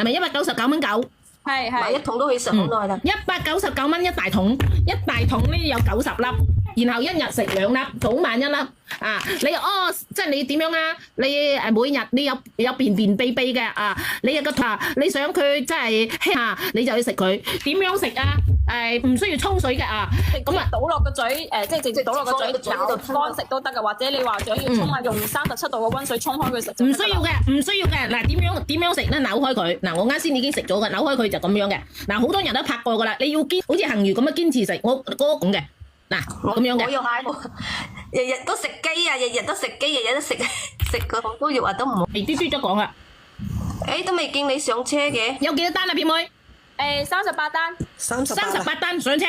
係咪199蚊9？買一桶都可以食好耐啦。199蚊一大桶，一大桶呢有90粒，然後一日食2粒，早晚1粒。啊，你即係你點樣啊？你每日你有便秘嘅啊，你有個你想佢即係輕下，你就要食佢。點樣食啊？唔需要沖水嘅啊，咁啊倒落個嘴，即係直接倒落個嘴咬乾食都得嘅，或者你話想要沖啊，用37度嘅溫水沖開佢食。唔需要嘅，唔需要嘅。嗱，點樣食咧？扭開佢。嗱，我啱先已經食咗嘅，扭開佢就咁樣嘅。嗱，好多人都拍過噶啦，你要好似恒如咁樣堅持食，我嗰咁嘅。嗱，咁樣嘅。我要蟹，日日都食雞啊，日日都食雞，日日都食佢好多肉啊，都唔好。啲豬都講啦。都未見你上車嘅。有幾多單啊，表妹？38單。38單上車。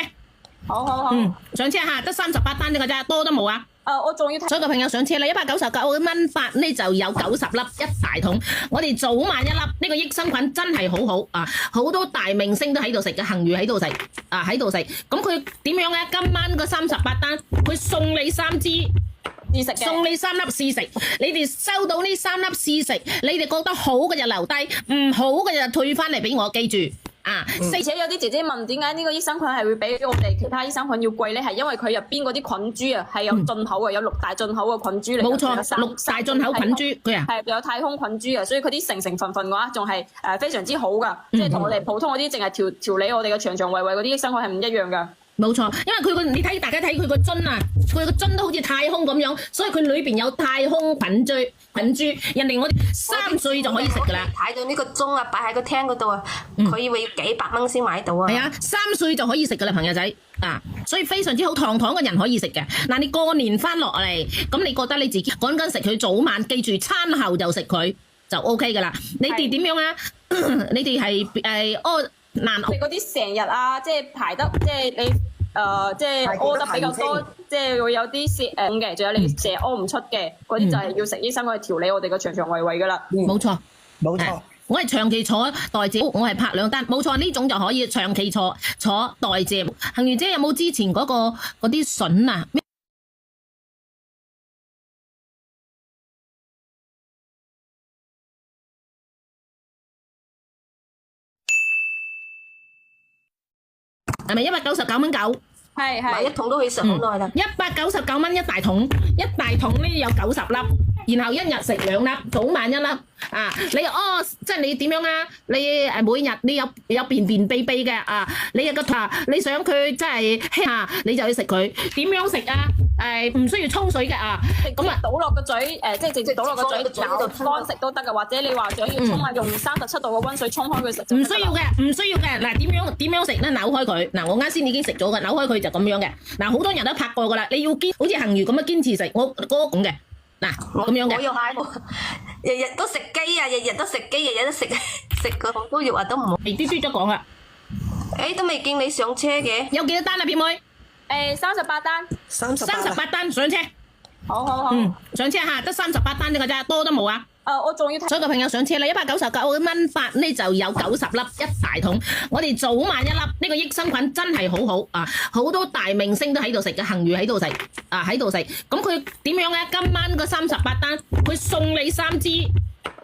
好。上車嚇，得38單呢個咋，多都冇啊。我仲要睇。所有嘅朋友上車啦，199蚊8呢就有90粒一大桶。我哋早晚1粒，呢個益生菌真係好好啊！好多大明星都喺度食嘅，恒如喺度食啊，喺度食。咁佢點樣咧？今晚個38單，佢送你3支試食嘅，送你3粒試食。你哋收到呢3粒試食，你哋覺得好嘅就留低，唔好嘅就退翻嚟俾我，記住。而且有啲姐姐問點解呢個益生菌係會比我哋其他益生菌要貴咧？係因為佢入邊嗰啲菌株啊係有進口嘅，有6大進口嘅菌株嚟。冇錯，6大進口菌株佢啊，係有太空菌株啊，所以佢啲成分嘅話仲係非常之好噶，即係同我哋普通嗰啲淨係調理我哋嘅腸腸胃胃嗰啲益生菌係唔一樣噶。冇錯，因為你睇大家睇佢個樽啊，佢個樽都好似太空咁樣，所以佢裏邊有太空菌株。人哋我哋3歲就可以食噶啦。睇到呢個鐘啊，擺喺個廳嗰度啊，佢以為要幾百蚊先買到啊。係啊，3歲就可以食噶啦，朋友仔啊，所以非常之好，堂堂嘅人可以食嘅。嗱，你過年翻落嚟，咁你覺得你自己趕緊食佢早晚，記住餐後就食佢就 OK 噶啦。你哋點樣啊？你哋係難你嗰啲成日啊，即係排得即係你即係屙得比較多，即係會有啲瀉嘅，仲有你成日屙唔出嘅嗰啲就係要食醫生去調理我哋個腸腸胃胃噶啦。冇錯，冇錯。我係長期坐代謝，我係拍2單，冇錯，呢種就可以長期坐代謝。恒如姐有冇之前嗰啲筍啊？係咪199蚊9？買一桶都可以食好耐啦。199蚊一大桶，一大桶呢有90粒，然後一日食2粒，早晚1粒。啊，你即係你點樣啊？你每日你有便秘嘅啊，你有個你想佢即係輕下，你就要食佢。點樣食啊？唔需要沖水嘅啊，咁啊倒落個嘴，即係直接倒落個嘴咬乾食都得嘅，或者你話想要沖啊，用37度嘅溫水沖開佢食。唔需要嘅，唔需要嘅。嗱，點樣食咧？扭開佢。嗱，我啱先已經食咗嘅，扭開佢就咁樣嘅。嗱，好多人都拍過噶啦，你要好似恒如咁樣堅持食，我嗰咁嘅。嗱，咁樣嘅。我要蟹，日日都食雞啊，日日都食雞，日日都食佢好多肉啊，都唔好。啲豬都講啦。都未見你上車嘅。有幾多單啊，表妹？38單。38單上車。好。上車嚇，得38單呢個咋，多都冇啊。我仲要睇。所有嘅朋友上車啦，199蚊8呢就有90粒一大桶。我哋早晚1粒，呢個益生菌真係好好啊！好多大明星都喺度食嘅，恒如喺度食啊，喺度食。咁佢點樣咧？今晚個38單，佢送你3支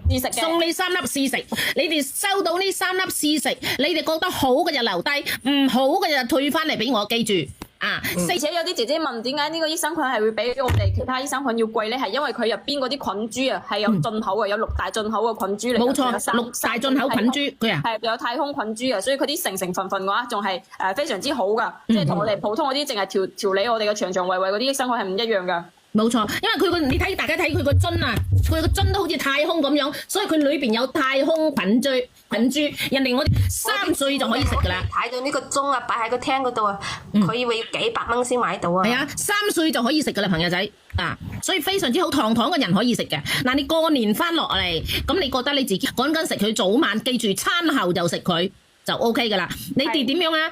試食嘅，送你3粒試食。你哋收到呢3粒試食，你哋覺得好嘅就留低，唔好嘅就退翻嚟俾我，記住。而且有啲姐姐問點解呢個益生菌係會比我哋其他益生菌要貴咧？係因為佢入邊嗰啲菌株啊係有進口嘅，有6大進口嘅菌株嚟。冇錯，6大進口菌株佢啊，係有太空菌株啊，所以佢啲成分嘅話仲係非常之好噶，即係同我哋普通嗰啲淨係調理我哋嘅腸腸胃胃嗰啲益生菌係唔一樣噶。冇錯，因為你睇大家睇佢個樽啊，佢個樽都好似太空咁樣，所以佢裏邊有太空菌株。人哋我哋3歲就可以食噶啦。睇到呢個鐘啊，擺喺個廳嗰度啊，佢以為要幾百蚊先買到啊。係啊，3歲就可以食噶啦，朋友仔啊，所以非常之好，堂堂嘅人可以食嘅。嗱，你過年翻落嚟，咁你覺得你自己趕緊食佢早晚，記住餐後就食佢就 OK 噶啦。你哋點樣啊？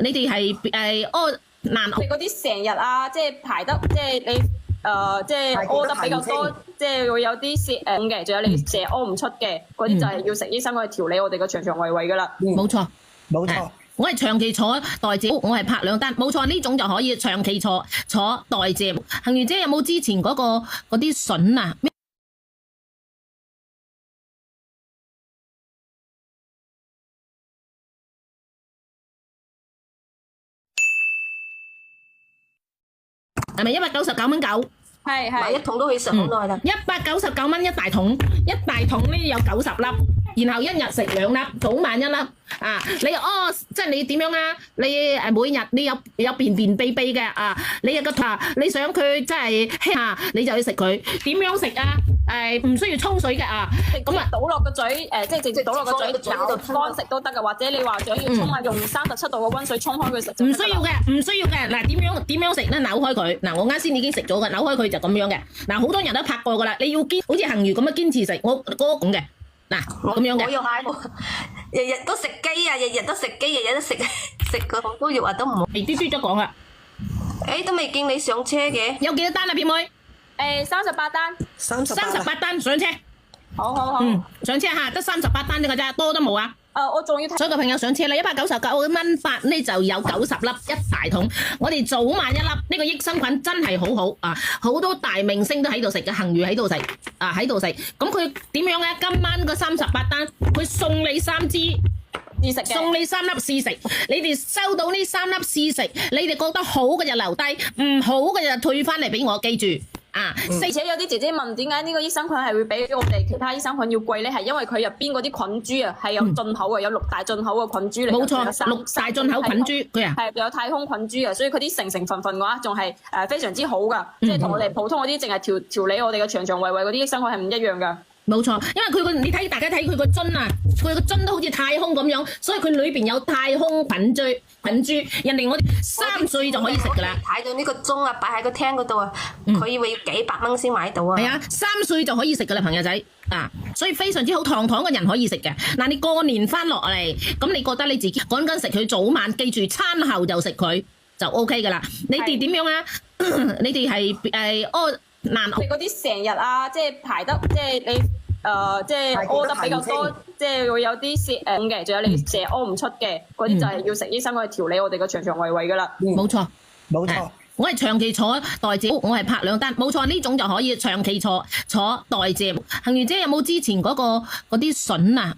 你哋係難你嗰啲成日啊，即係排得即係你即係屙得比較多，即係會有啲瀉嘅，仲有你成日屙唔出嘅嗰啲就係要食醫生去調理我哋個腸腸胃胃噶啦。冇錯，冇錯。我係長期坐代謝，我係拍2單，冇錯，呢種就可以長期坐代謝。恒如姐有冇之前嗰啲筍啊？係咪199蚊9？係一桶都可以食好耐啦。199蚊一大桶，一大桶呢有90粒，然後一日食2粒，早晚1粒。啊，你即係你點樣啊？你每日你有便便秘秘嘅啊，你有個你想佢真係輕你就要食佢。點樣食啊？唔需要沖水嘅啊，咁啊倒落個嘴，即係直接倒落個嘴咬乾食都得嘅，或者你話想要沖啊，用37度嘅溫水沖開佢食。唔需要嘅，唔需要嘅。嗱，點樣食咧？扭開佢。嗱，我啱先已經食咗嘅，扭開佢就咁樣嘅。嗱，好多人都拍過噶啦，你要好似恒如咁樣堅持食，我嗰咁嘅。嗱，咁樣嘅。我又係，日日都食雞啊，日日都食雞，日日都食個好多肉啊，都唔好。啲豬都講啦。都未見你上車嘅。有幾多單啊，表妹？38單。38單上車。好。上車嚇，得38單呢個咋，多都冇啊。我仲要睇。所有嘅朋友上車啦，199蚊8呢就有90粒一大桶。我哋早晚1粒，呢個益生菌真係好好啊！好多大明星都喺度食嘅，恒如喺度食啊，喺度食。咁佢點樣咧？今晚個38單，佢送你3支試食嘅，送你3粒試食。你哋收到呢3粒試食，你哋覺得好嘅就留低，唔好嘅就退翻嚟俾我，記住。而且有啲姐姐問點解呢個益生菌係會比我哋其他益生菌要貴咧？係因為佢入邊嗰啲菌株啊係有進口嘅，有6大進口嘅菌株嚟。冇錯，6大進口菌株佢啊，係有太空菌株啊，所以佢啲成分嘅話仲係非常之好噶，即係同我哋普通嗰啲淨係調理我哋嘅腸腸胃胃嗰啲益生菌係唔一樣噶。冇錯，因為你睇大家睇佢個樽啊，佢個樽都好似太空咁樣，所以佢裏邊有太空菌株。人哋我哋3歲就可以食噶啦。睇到呢個鐘啊，擺喺個廳嗰度啊，佢以為要幾百蚊先買到啊。係啊，3歲就可以食噶啦，朋友仔啊，所以非常之好，堂堂嘅人可以食嘅。嗱，你過年翻落嚟，咁你覺得你自己趕緊食佢早晚，記住餐後就食佢就 OK 噶啦。你哋點樣啊？你哋係難你嗰啲成日啊，即係排得即係你即係屙得比較多，即係會有啲瀉嘅，仲有你成日屙唔出嘅嗰啲就係要食醫生去調理我哋個腸腸胃胃噶啦。冇錯，冇錯。我係長期坐代謝，我係拍2單，冇錯，呢種就可以長期坐代謝。恒如姐有冇之前嗰啲筍啊？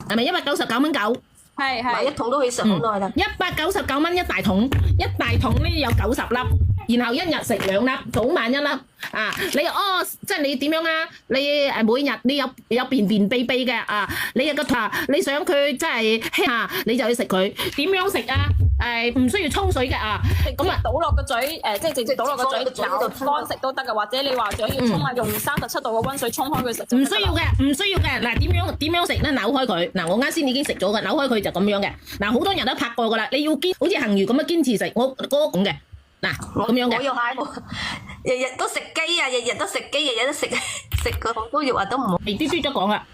係咪199蚊9？係。一桶都可以食好耐啦。199蚊一大桶，一大桶呢有90粒，然後一日食2粒，早晚1粒。啊，你即係你點樣啊？你每日你有便便秘秘嘅啊，你有個你想佢真係輕你就要食佢。點樣食啊？唔需要沖水嘅啊，咁啊倒落個嘴，即係直接倒落個嘴咬乾食都得嘅，或者你話想要沖啊，用37度嘅溫水沖開佢食。唔需要嘅，唔需要嘅。嗱，點樣食咧？扭開佢。嗱，我啱先已經食咗嘅，扭開佢就咁樣嘅。嗱，好多人都拍過噶啦，你要好似恒如咁樣堅持食，我嗰咁嘅。嗱，咁樣嘅。我又係，日日都食雞啊，日日都食雞，日日都食個好多肉啊，都唔好。啲豬都講啦。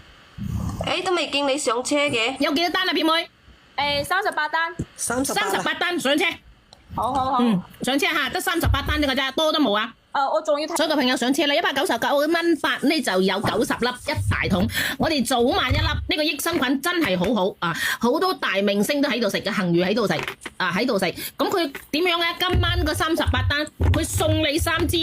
都未見你上車嘅。有幾多單啊，表妹？38單。38單上車。好。上車嚇，得38單呢個咋，多都冇啊。我仲要睇。所有嘅朋友上車啦，199蚊8呢就有90粒一大桶。我哋早晚1粒，呢個益生菌真係好好啊！好多大明星都喺度食嘅，恒如喺度食啊，喺度食。咁佢點樣咧？今晚個38單，佢送你3支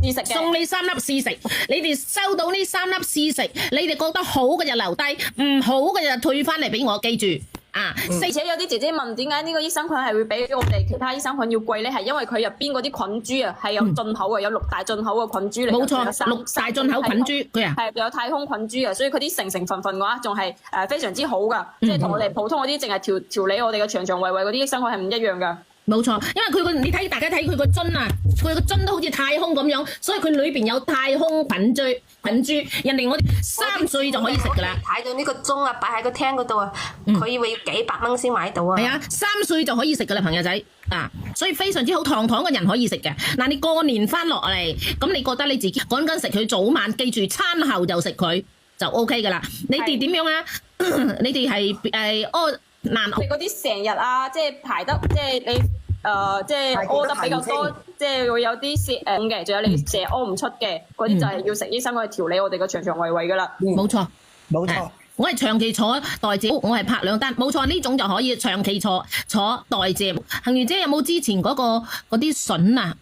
試食嘅，送你3粒試食。你哋收到呢3粒試食，你哋覺得好嘅就留低，唔好嘅就退翻嚟俾我，記住。而且有啲姐姐問點解呢個益生菌係會比我哋其他益生菌要貴咧？係因為佢入邊嗰啲菌株啊係有進口嘅，有6大進口嘅菌株嚟。冇錯，6大進口菌株佢啊，係有太空菌株啊，所以佢啲成分嘅話仲係非常之好噶，即係同我哋普通嗰啲淨係調理我哋嘅腸腸胃胃嗰啲益生菌係唔一樣噶。冇錯，因為你睇大家睇佢個樽啊，佢個樽都好似太空咁樣，所以佢裏邊有太空菌株。人哋我哋3歲就可以食噶啦。睇到呢個鐘啊，擺喺個廳嗰度啊，佢以為要幾百蚊先買到啊。係啊，3歲就可以食噶啦，朋友仔啊，所以非常之好，堂堂嘅人可以食嘅。嗱，你過年翻落嚟，咁你覺得你自己趕緊食佢早晚，記住餐後就食佢就 OK 噶啦。你哋點樣啊？你哋係難。你嗰啲成日啊，即係排得即係你。即係屙得比較多，即係會有啲瀉嘅，仲有你成日屙唔出嘅嗰啲就係要食醫生去調理我哋個腸腸胃胃噶啦。冇錯，冇錯。我係長期坐代謝，我係拍2單，冇錯，呢種就可以長期坐代謝。恒如姐有冇之前嗰啲筍啊？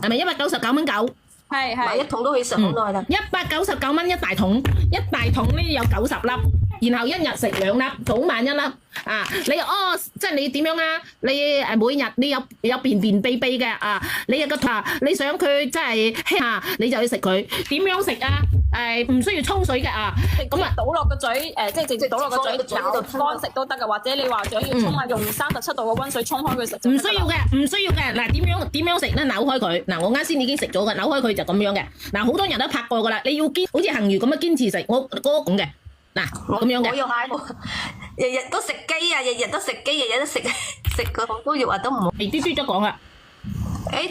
係咪199蚊9？係一桶都可以食好耐啦。199蚊一大桶，一大桶呢有90粒，然後一日食2粒，早晚1粒。啊，你即係你點樣啊？你每日你有便秘嘅啊，你有個你想佢即係輕下，你就要食佢。點樣食啊？唔需要沖水嘅啊，咁啊倒落個嘴，即係直接倒落個嘴咬乾食都得嘅，或者你話想要沖啊，用37度嘅溫水沖開佢食。唔需要嘅，嗱點樣食咧？扭開佢，嗱我啱先已經食咗嘅，扭開佢就咁樣嘅。嗱好多人都拍過噶啦，你要好似恒如咁樣堅持食，我嗰咁嘅。嗱咁樣嘅。我又係，日日都食雞啊，日日都食雞，日日都食個好多肉啊，都唔好。啲豬都講啦，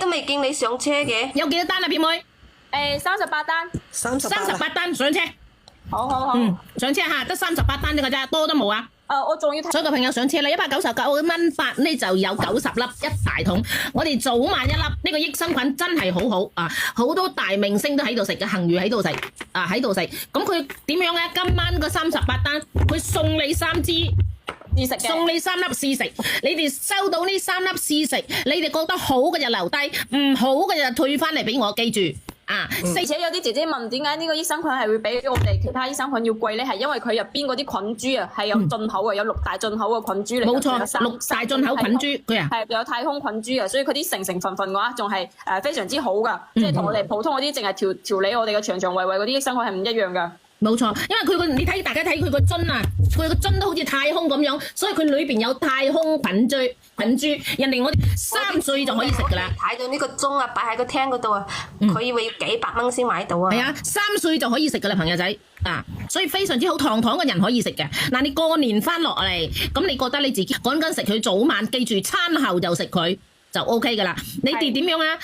都未見你上車嘅。有幾多單啊，表妹？38單。38單上車。好。上車嚇，得38單呢個咋，多都冇啊。我仲要睇。所有嘅朋友上車啦，199蚊8呢就有90粒一大桶。我哋早晚1粒，呢個益生菌真係好好啊！好多大明星都喺度食嘅，恒如喺度食啊，喺度食。咁佢點樣咧？今晚個38單，佢送你3支試食嘅，送你3粒試食。你哋收到呢3粒試食，你哋覺得好嘅就留低，唔好嘅就退翻嚟俾我，記住。而且有啲姐姐問點解呢個益生菌係會比我哋其他益生菌要貴咧？係因為佢入邊嗰啲菌株啊係有進口嘅，有6大進口嘅菌株嚟。冇錯，6大進口菌株佢啊係有太空菌株嘅，所以佢啲成分嘅話仲係非常之好噶，即係同我哋普通嗰啲淨係調理我哋嘅腸腸胃胃嗰啲益生菌係唔一樣噶。冇錯，因為你睇大家睇佢個樽啊，佢個樽都好似太空咁樣，所以佢裏邊有太空菌株。人哋我哋3歲就可以食噶啦。睇到呢個鐘啊，擺喺個廳嗰度啊，佢以為要幾百蚊先買到啊。係啊，3歲就可以食噶啦，朋友仔啊，所以非常之好，堂堂嘅人可以食嘅。嗱，你過年翻落嚟，咁你覺得你自己趕緊食佢早晚，記住餐後就食佢就 OK 噶啦。你哋點樣啊？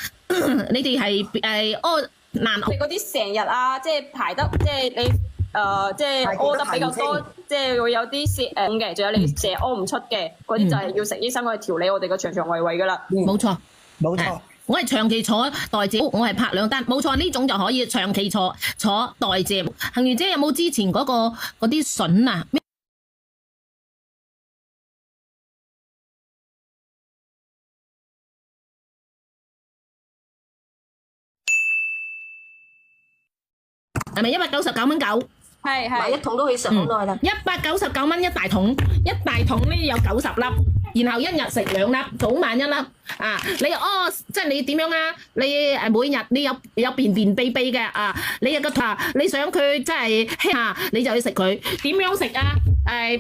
你哋係難你嗰啲成日啊，即係排得即係你即係屙得比較多，即係會有啲瀉嘅，仲有你成日屙唔出嘅嗰啲就係要食醫生去調理我哋個腸腸胃胃噶啦。冇錯，冇錯。我係長期坐代謝，我係拍2單，冇錯呢種就可以長期坐代謝。恒如姐有冇之前嗰啲筍啊？係咪199蚊9？係一桶都可以食好耐啦。199蚊一大桶，一大桶呢有90粒，然後一日食2粒，早晚1粒。啊，你即係你點樣啊？你每日你有便秘嘅啊，你有個你想佢即係輕下，你就要食佢。點樣食啊？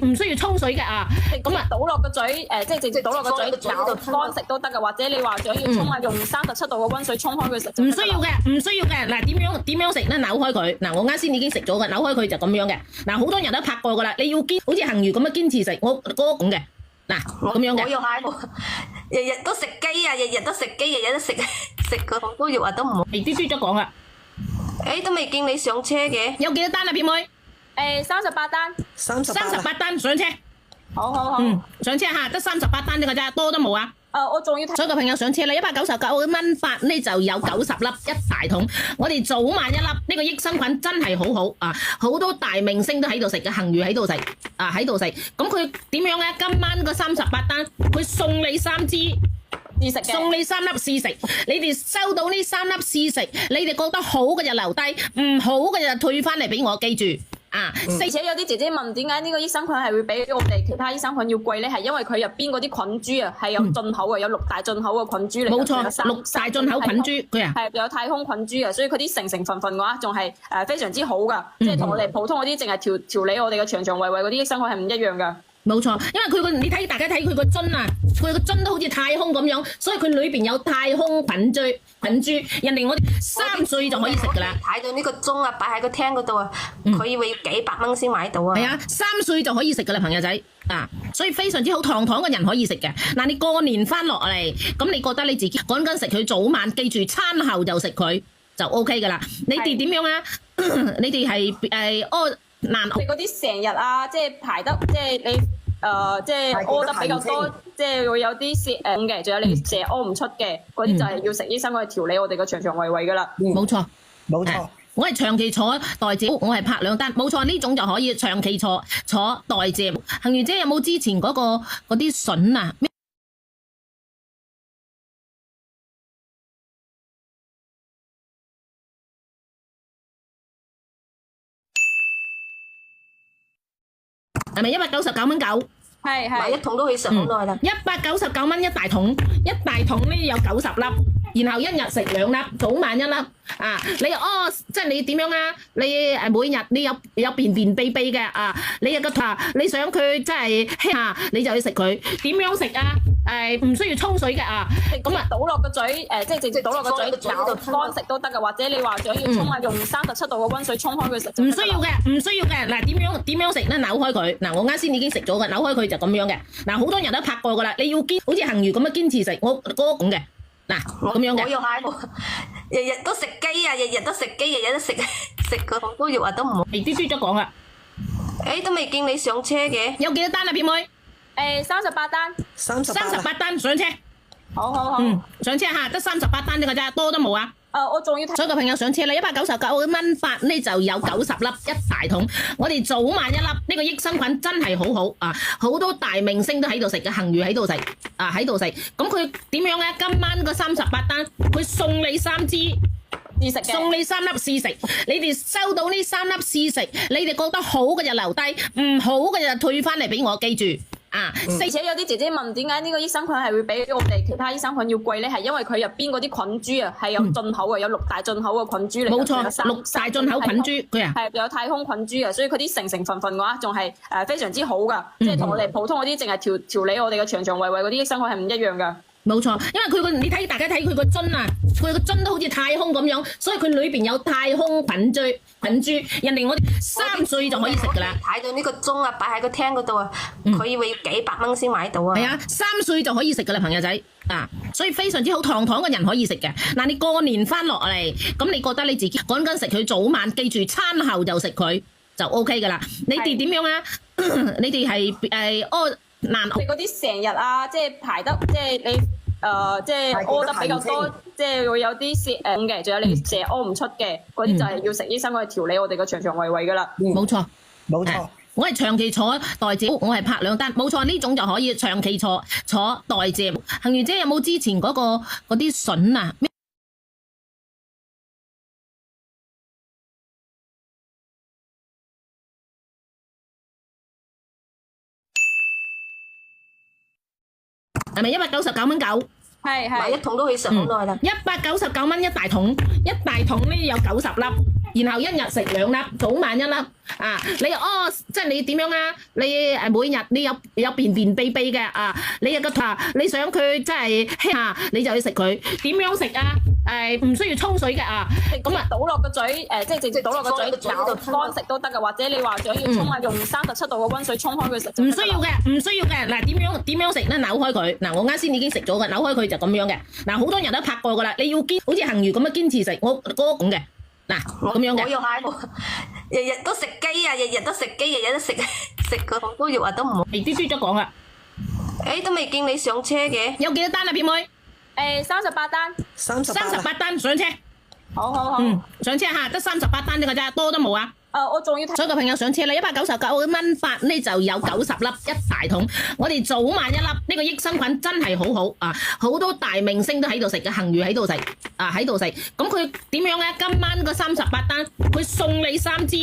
唔需要沖水嘅啊，咁啊倒落個嘴，即係直接倒落個嘴咬乾食都得嘅，或者你話想要沖啊，用37度嘅溫水沖開佢食。唔需要嘅，嗱點樣食咧？扭開佢，嗱我啱先已經食咗嘅，扭開佢就咁樣嘅。嗱好多人都拍過噶啦，你要好似恒如咁樣堅持食，我嗰咁嘅，嗱咁樣嘅。我又係，日日都食雞啊，日日都食雞，日日都食個好多肉啊，都唔好。啲豬都講啦，都未見你上車嘅。有幾多單啊，表妹？38單。38單上車。好。上車嚇，得38單呢個咋，多都冇啊。我仲要睇。所有嘅朋友上車啦，199蚊8呢就有90粒一大桶。我哋早晚1粒，呢個益生菌真係好好啊！好多大明星都喺度食嘅，恒如喺度食啊，喺度食。咁佢點樣咧？今晚個38單，佢送你3支試食嘅，送你3粒試食。你哋收到呢3粒試食，你哋覺得好嘅就留低，唔好嘅就退翻嚟俾我，記住。而且有啲姐姐問點解呢個益生菌係會比我哋其他益生菌要貴咧？係因為佢入邊嗰啲菌株啊係有進口嘅，有6大進口嘅菌株嚟。冇錯，6大進口菌株佢啊係有太空菌株嘅，所以佢啲成分嘅話仲係非常之好噶，即係同我哋普通嗰啲淨係調理我哋嘅腸腸胃胃嗰啲益生菌係唔一樣噶。冇錯，因為你睇大家睇佢個樽啊，佢個樽都好似太空咁樣，所以佢裏邊有太空菌株。人哋我哋3歲就可以食噶啦。睇到呢個鐘啊，擺喺個廳嗰度啊，佢以為要幾百蚊先買到啊。係啊，3歲就可以食噶啦，朋友仔啊，所以非常之好，堂堂嘅人可以食嘅。嗱，你過年翻落嚟，咁你覺得你自己趕緊食佢早晚，記住餐後就食佢就 OK 噶啦。你哋點樣啊？你哋係難你嗰啲成日啊，即係排得即係你即係屙得比較多，即係會有啲瀉嘅，仲有你成日屙唔出嘅嗰啲就係要食醫生去調理我哋個腸腸胃胃噶啦。冇錯，冇錯。我係長期坐代謝，我係拍2單，冇錯呢種就可以長期坐代謝。恒如姐有冇之前嗰啲筍啊？係咪199蚊9？買一桶都可以食好耐啦。199蚊一大桶，一大桶呢有90粒，然後一日食2粒，早晚1粒。啊，即係你點樣啊？你每日你有便秘嘅啊，你有個你想佢即係輕你就去食佢。點樣食啊？唔需要沖水嘅啊，咁啊倒落個嘴，即係直接倒落個嘴咬乾食都得㗎，或者你話想要沖啊，用37度嘅溫水沖開佢食。唔需要嘅，唔需要嘅。嗱，點樣食咧？扭開佢。嗱，我啱先已經食咗嘅，扭開佢就咁樣嘅。嗱，好多人都拍過㗎啦，你要好似恆魚咁樣堅持食，我嗰咁嘅。嗱，咁樣嘅。我又係，日日都食雞啊，日日都食雞，日日都食個好多肉啊，都唔好。啲豬都講啦。都未見你上車嘅。有幾多單啊，表妹？38單。38單上車。好。上車嚇，得38單呢個咋，多都冇啊。我仲要睇。所有嘅朋友上車啦，199蚊8呢就有90粒一大桶。我哋早晚1粒，呢個益生菌真係好好啊！好多大明星都喺度食嘅，恆魚喺度食啊，喺度食。咁佢點樣咧？今晚個38單，佢送你3支試食嘅，送你3粒試食。你哋收到呢3粒試食，你哋覺得好嘅就留低，唔好嘅就退翻嚟俾我，記住。而且有啲姐姐問點解呢個益生菌係會比我哋其他益生菌要貴咧？係因為佢入邊嗰啲菌株啊係有進口嘅，有6大進口嘅菌株嚟。冇錯，6大進口菌株佢係有太空菌株嘅，所以佢啲成分嘅話仲係非常之好噶，即係同我哋普通嗰啲淨係調理我哋嘅腸腸胃胃嗰啲益生菌係唔一樣噶。冇錯，因為你睇大家睇佢個樽啊，佢個樽都好似太空咁樣，所以佢裏邊有太空菌株。人哋我哋3歲就可以食噶啦。睇到呢個鐘啊，擺喺個廳嗰度啊，佢以為要幾百蚊先買到啊。係啊，3歲就可以食噶啦，朋友仔啊，所以非常之好，堂堂嘅人可以食嘅。嗱，你過年翻落嚟，咁你覺得你自己趕緊食佢早晚，記住餐後就食佢就 OK 噶啦。你哋點樣啊？你哋係你嗰啲成日啊，即係排得，即係你即係屙得比較多，即係會有啲瀉嘅，仲有你成日屙唔出嘅，嗰啲就係要食益生菌去調理我哋個腸腸胃胃噶啦。冇錯，冇錯。我係長期坐代謝，我係拍2單，冇錯，呢種就可以長期坐代謝。恆魚姐有冇之前嗰啲筍啊？係咪199蚊9？買一桶都可以食好耐啦。199蚊一大桶，一大桶呢有90粒，然後一日食2粒，早晚1粒。啊，即係你點樣啊？你每日你有便秘嘅啊，你有個你想佢即係輕你就去食佢。點樣食啊？唔需要沖水嘅啊，咁啊倒落個嘴，即係直接倒落個嘴咬乾食都得㗎，或者你話想要沖啊，用37度嘅溫水沖開佢食。唔需要嘅，唔需要嘅。嗱，點樣食咧？扭開佢。嗱，我啱先已經食咗嘅，扭開佢就咁樣嘅。嗱，好多人都拍過㗎啦，你要好似恆魚咁樣堅持食，我嗰咁嘅。嗱，咁樣嘅。我又係，日日都食雞啊，日日都食雞，日日都食個好多肉啊，都唔好。啲豬都講啦。都未見你上車嘅。有幾多單啊，表妹？38單。38單上車。好。上車嚇，得38單呢個咋，多都冇啊。我仲要睇。所有嘅朋友上車啦，199蚊8呢就有90粒一大桶。我哋早晚1粒，呢個益生菌真係好好啊！好多大明星都喺度食嘅，恆魚喺度食啊，喺度食。咁佢點樣咧？今晚個38單，佢送你3支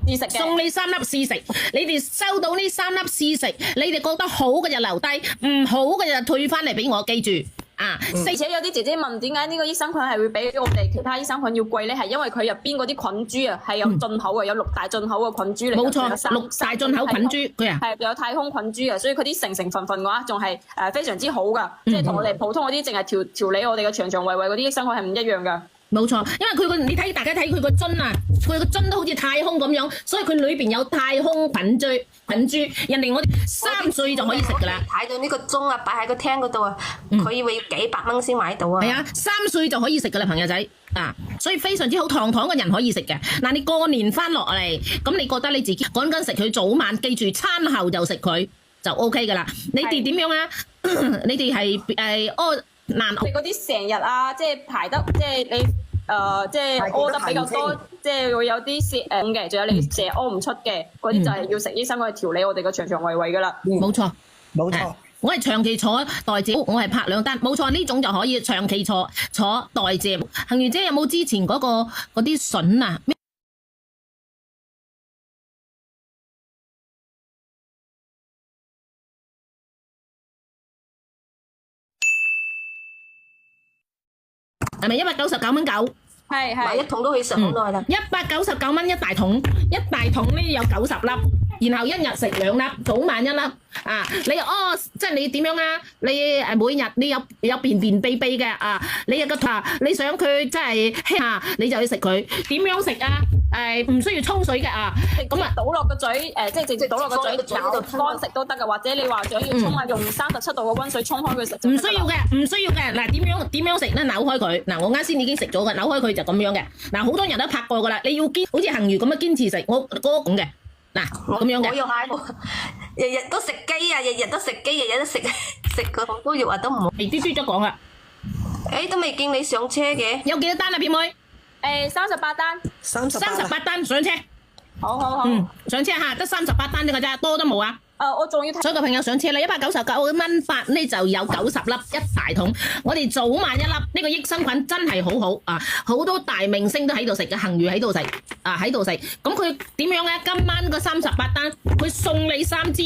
試食嘅，送你3粒試食。你哋收到呢3粒試食，你哋覺得好嘅就留低，唔好嘅就退翻嚟俾我，記住。而且有啲姐姐問點解呢個益生菌係會比我哋其他益生菌要貴咧？係因為佢入邊嗰啲菌株啊係有進口嘅，有6大進口嘅菌株嚟。冇錯，6大進口菌株佢係有太空菌株嘅，所以佢啲成分嘅話仲係非常之好噶，即係同我哋普通嗰啲淨係調理我哋嘅腸腸胃胃嗰啲益生菌係唔一樣噶。冇錯，因為你睇大家睇佢個樽啊，佢個樽都好似太空咁樣，所以佢裏邊有太空菌株。人哋我哋3歲就可以食噶啦。睇到呢個鐘啊，擺喺個廳嗰度啊，佢以為要幾百蚊先買到啊。係啊，3歲就可以食噶啦，朋友仔啊，所以非常之好，堂堂嘅人可以食嘅。嗱，你過年翻落嚟，咁你覺得你自己趕緊食佢早晚，記住餐後就食佢就 OK 噶啦。你哋點樣啊？你哋係你嗰啲成日啊，即係排得，即係你即係屙得比較多，即係會有啲瀉嘅，仲有你成日屙唔出嘅，嗰啲就係要食益生菌去調理我哋個腸腸胃胃噶啦。冇錯，冇錯。我係長期坐代謝，我係拍2單，冇錯，呢種就可以長期坐代謝。恆魚姐有冇之前嗰啲筍啊？係咪199蚊9？買一桶都可以食好耐啦。199蚊一大桶，一大桶呢有90粒，然後一日食2粒，早晚1粒。啊，即係你點樣啊？你每日你有便秘嘅啊，你有個你想佢即係輕你就去食佢。點樣食啊？唔需要沖水嘅啊，咁啊倒落個嘴，即係直接倒落個嘴咬乾食都得㗎，或者你話想要沖啊，用37度嘅溫水沖開佢食。唔需要嘅，唔需要嘅。嗱，點樣食咧？扭開佢。嗱，我啱先已經食咗嘅，扭開佢就咁樣嘅。嗱，好多人都拍過㗎啦，你要好似恆魚咁樣堅持食，我嗰咁嘅。嗱，咁樣嘅。我又係，日日都食雞啊，日日都食雞，日日都食個好多肉啊，都唔好。啲豬都講啦。都未見你上車嘅。有幾多單啊，表妹？38單。38單上車。好。上車嚇，得38單呢個咋，多都冇啊。我仲要睇。所有嘅朋友上車啦，199蚊8呢就有90粒一大桶。我哋早晚1粒，呢個益生菌真係好好啊！好多大明星都喺度食嘅，恆魚喺度食啊，喺度食。咁佢點樣咧？今晚個38單，佢送你3支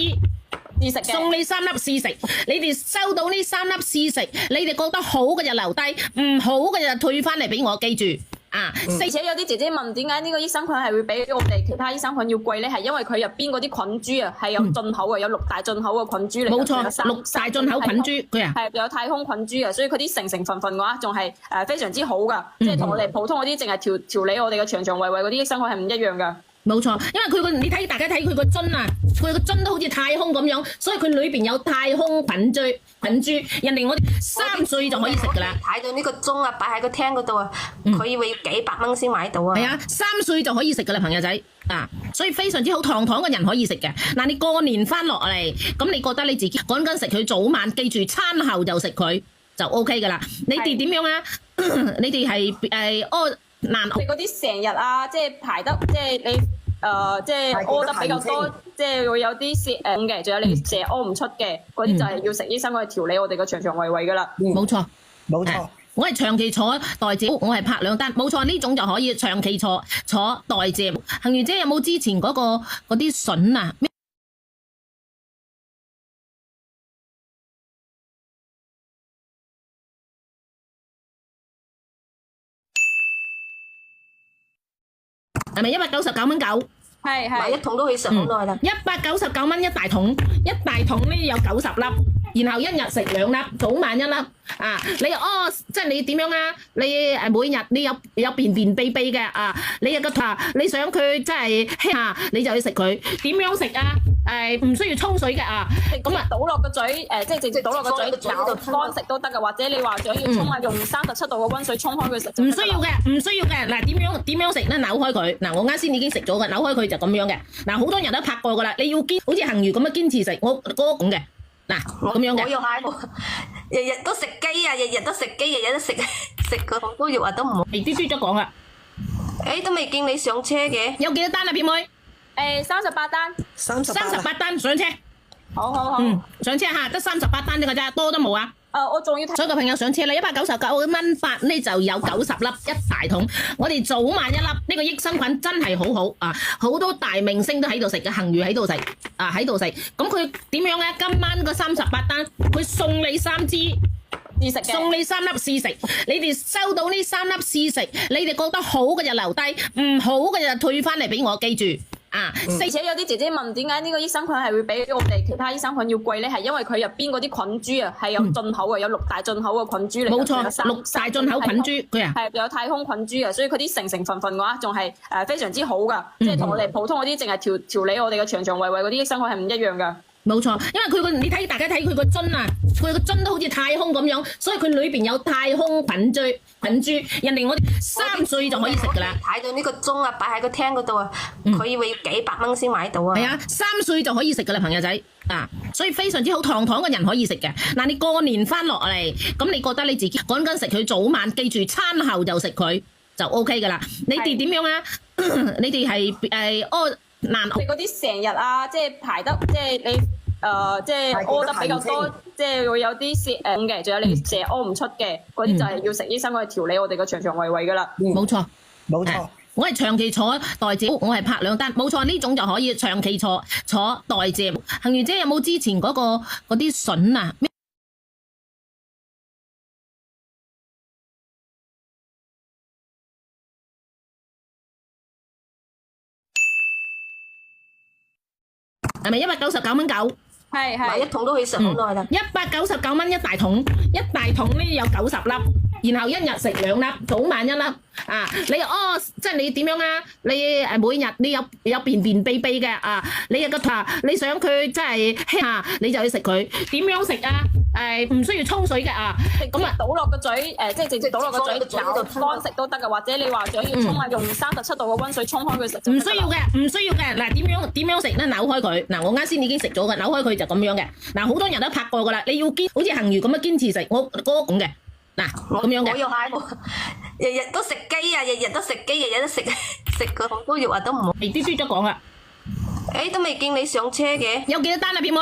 試食嘅，送你3粒試食。你哋收到呢3粒試食，你哋覺得好嘅就留低，唔好嘅就退翻嚟俾我，記住。而且有啲姐姐問點解呢個益生菌係會比我哋其他益生菌要貴咧？係因為佢入邊嗰啲菌株啊係有進口嘅，有6大進口嘅菌株嚟。冇錯，6大進口菌株佢係有太空菌株嘅，所以佢啲成分嘅話仲係非常之好噶，即係同我哋普通嗰啲淨係調理我哋嘅腸腸胃胃嗰啲益生菌係唔一樣噶。冇錯，因為你睇大家睇佢個樽啊，佢個樽都好似太空咁樣，所以佢裏邊有太空菌株。人哋我哋3歲就可以食噶啦。睇到呢個鐘啊，擺喺個廳嗰度啊，佢以為要幾百蚊先買到啊。係啊，3歲就可以食噶啦，朋友仔啊，所以非常之好，堂堂嘅人可以食嘅。嗱，你過年翻落嚟，咁你覺得你自己趕緊食佢早晚，記住餐後就食佢就 OK 噶啦。你哋點樣啊？你哋係你嗰啲成日啊，即係排得，即係你即係屙得比較多，即係會有啲瀉嘅，仲有你成日屙唔出嘅，嗰啲就係要食益生菌去調理我哋個腸腸胃胃噶啦。冇錯，冇錯。我係長期坐代謝，我係拍2單，冇錯，呢種就可以長期坐代謝。恆魚姐有冇之前嗰啲筍啊？係咪199蚊9？買一桶都可以食好耐啦。199蚊一大桶，一大桶呢有90粒，然後一日食2粒，早晚1粒。啊，即係你點樣啊？你每日你有便秘嘅啊，你有個你想佢即係輕你就去食佢。點樣食啊？唔需要沖水嘅啊，咁啊倒落個嘴，即係直接倒落個嘴咬乾食都得㗎，或者你話想要沖啊，用37度嘅溫水沖開佢食。唔需要嘅，唔需要嘅。嗱，點樣食咧？扭開佢。嗱，我啱先已經食咗嘅，扭開佢就咁樣嘅。嗱，好多人都拍過㗎啦，你要好似恆魚咁樣堅持食，我嗰咁嘅。嗱，咁樣嘅。我又係，日日都食雞啊，日日都食雞，日日都食個好多肉啊，都唔好。啲豬都講啦。都未見你上車嘅。有幾多單啊，表妹？38單。38單上車。好。上車嚇，得38單呢個咋，多都冇啊。我仲要睇。所有嘅朋友上車啦，199蚊8呢就有90粒一大桶。我哋早晚1粒，呢個益生菌真係好好啊！好多大明星都喺度食嘅，恆魚喺度食啊，喺度食。咁佢點樣咧？今晚個38單，佢送你3支試食嘅，送你3粒試食。你哋收到呢3粒試食，你哋覺得好嘅就留低，唔好嘅就退翻嚟俾我，記住。而且有啲姐姐問點解呢個益生菌係會比我哋其他益生菌要貴咧？係因為佢入邊嗰啲菌株啊係有進口嘅，有6大進口嘅菌株嚟。冇錯，6大進口菌株佢係有太空菌株嘅，所以佢啲成分嘅話仲係非常之好噶，即係同我哋普通嗰啲淨係調理我哋嘅腸腸胃胃嗰啲益生菌係唔一樣噶。冇錯，因為你睇大家睇佢個樽啊，佢個樽都好似太空咁樣，所以佢裏邊有太空菌株。人哋我哋3歲就可以食噶啦。睇到呢個鐘啊，擺喺個廳嗰度啊，佢以為要幾百蚊先買到啊。係啊，3歲就可以食噶啦，朋友仔啊，所以非常之好，堂堂嘅人可以食嘅。嗱，你過年翻落嚟，咁你覺得你自己趕緊食佢早晚，記住餐後就食佢就 OK 噶啦。你哋點樣啊？你哋係你嗰啲成日啊，即係排得，即係你即係屙得比較多，即係會有啲瀉嘅，仲有你成日屙唔出嘅，嗰啲就係要食益生菌去調理我哋個腸腸胃胃噶啦。冇錯，冇錯。我係長期坐代謝，我係拍2單，冇錯，呢種就可以長期坐代謝。恆魚姐有冇之前嗰啲筍啊？係咪199蚊9？買一桶都可以食好耐啦。199蚊一大桶，一大桶呢有90粒，然後一日食2粒，早晚1粒。啊，即係你點樣啊？你每日你有便便秘秘嘅啊，你有個你想佢即係輕你就去食佢。點樣食啊？唔需要沖水嘅啊，咁啊倒落個嘴，即係直接倒落個嘴咬乾食都得嘅，或者你話想要沖啊，用37度嘅溫水沖開佢食。唔需要嘅，唔需要嘅。嗱，點樣食咧？扭開佢。嗱，我啱先已經食咗嘅，扭開佢就咁樣嘅。嗱，好多人都拍過噶啦，你要好似恆魚咁樣堅持食，我嗰咁嘅。嗱，咁樣嘅。我要蟹喎，日日都食雞啊，日日都食雞，日日都食佢好多肉啊，都唔好。啲豬都講啦。都未見你上車嘅。有幾多單啊，片妹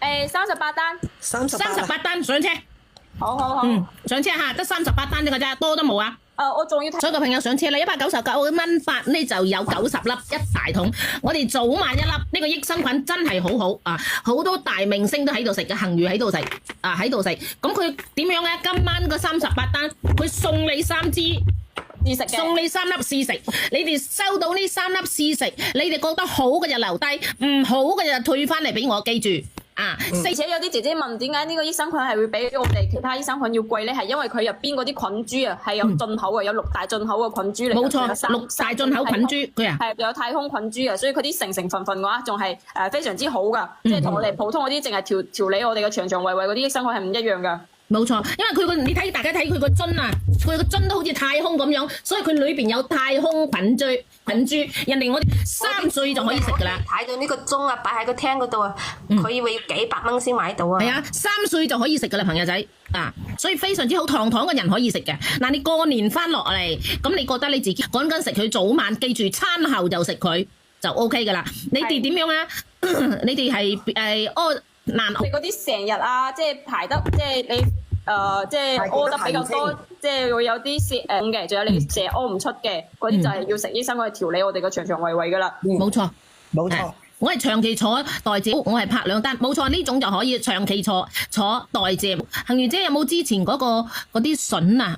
？38單。38單上車。好。上車嚇，得38單啫㗎咋，多都冇啊。我仲要睇。所有嘅朋友上車啦，199蚊8呢就有90粒一大桶。我哋早晚1粒，呢個益生菌真係好好啊！好多大明星都喺度食嘅，恆魚喺度食啊，喺度食。咁佢點樣咧？今晚個38單，佢送你3支試食嘅，送你3粒試食。你哋收到呢3粒試食，你哋覺得好嘅就留低，唔好嘅就退翻嚟俾我，記住。而且有啲姐姐問點解呢個益生菌係會比我哋其他益生菌要貴咧？係因為佢入邊嗰啲菌株啊係有進口嘅，有6大進口嘅菌株嚟。冇錯，6大進口菌株佢係有太空菌株啊，所以佢啲成分嘅話仲係非常之好噶，即係同我哋普通嗰啲淨係調理我哋嘅腸腸胃胃嗰啲益生菌係唔一樣噶。冇錯，因為你睇大家睇佢個樽啊，佢個樽都好似太空咁樣，所以佢裏邊有太空菌株。人哋我哋3歲就可以食噶啦。睇到呢個鐘啊，擺喺個廳嗰度啊，佢以為要幾百蚊先買到啊。係啊，3歲就可以食噶啦，朋友仔啊，所以非常之好，堂堂嘅人可以食嘅。嗱，你過年翻落嚟，咁你覺得你自己趕緊食佢早晚，記住餐後就食佢就 OK 噶啦。你哋點樣啊？你哋係難你嗰啲成日啊，即係排得即係你即係屙得比較多，即係會有啲瀉嘅，仲有你成日屙唔出嘅嗰啲就係要食益生菌去調理我哋嘅腸腸胃胃噶啦。冇錯，冇錯。我係長期坐代謝，我係拍2單，冇錯，呢種就可以長期坐代謝。恆魚姐有冇之前嗰啲筍啊？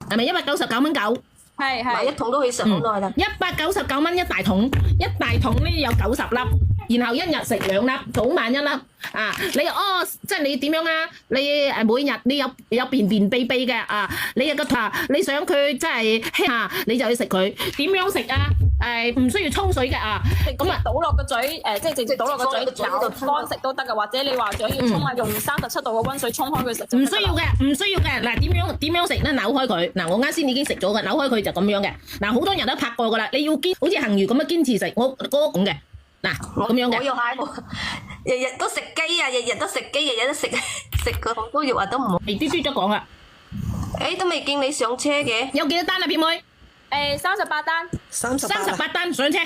係咪199蚊9？買一桶都可以食好耐啦。199蚊一大桶，一大桶呢有90粒，然後一日食2粒，早晚1粒。啊，即係你點樣啊？你每日你有便便秘秘嘅啊，你有個你想佢即係輕你就去食佢。點樣食啊？唔需要沖水嘅啊，咁啊倒落個嘴，即係直接倒落個嘴咬乾食都得嘅，或者你話想要沖啊，用37度嘅溫水沖開佢食。唔需要嘅，唔需要嘅。嗱，點樣食咧？扭開佢。嗱，我啱先已經食咗嘅，扭開佢就咁樣嘅。嗱，好多人都拍過噶啦，你要好似恆魚咁樣堅持食，我嗰咁嘅。嗱，咁樣嘅。我要蟹喎，日日都食雞啊，日日都食雞，日日都食佢好多肉啊，都唔好。啲豬都講啦。都未見你上車嘅。有幾多單啊，片妹？38單。38單上車。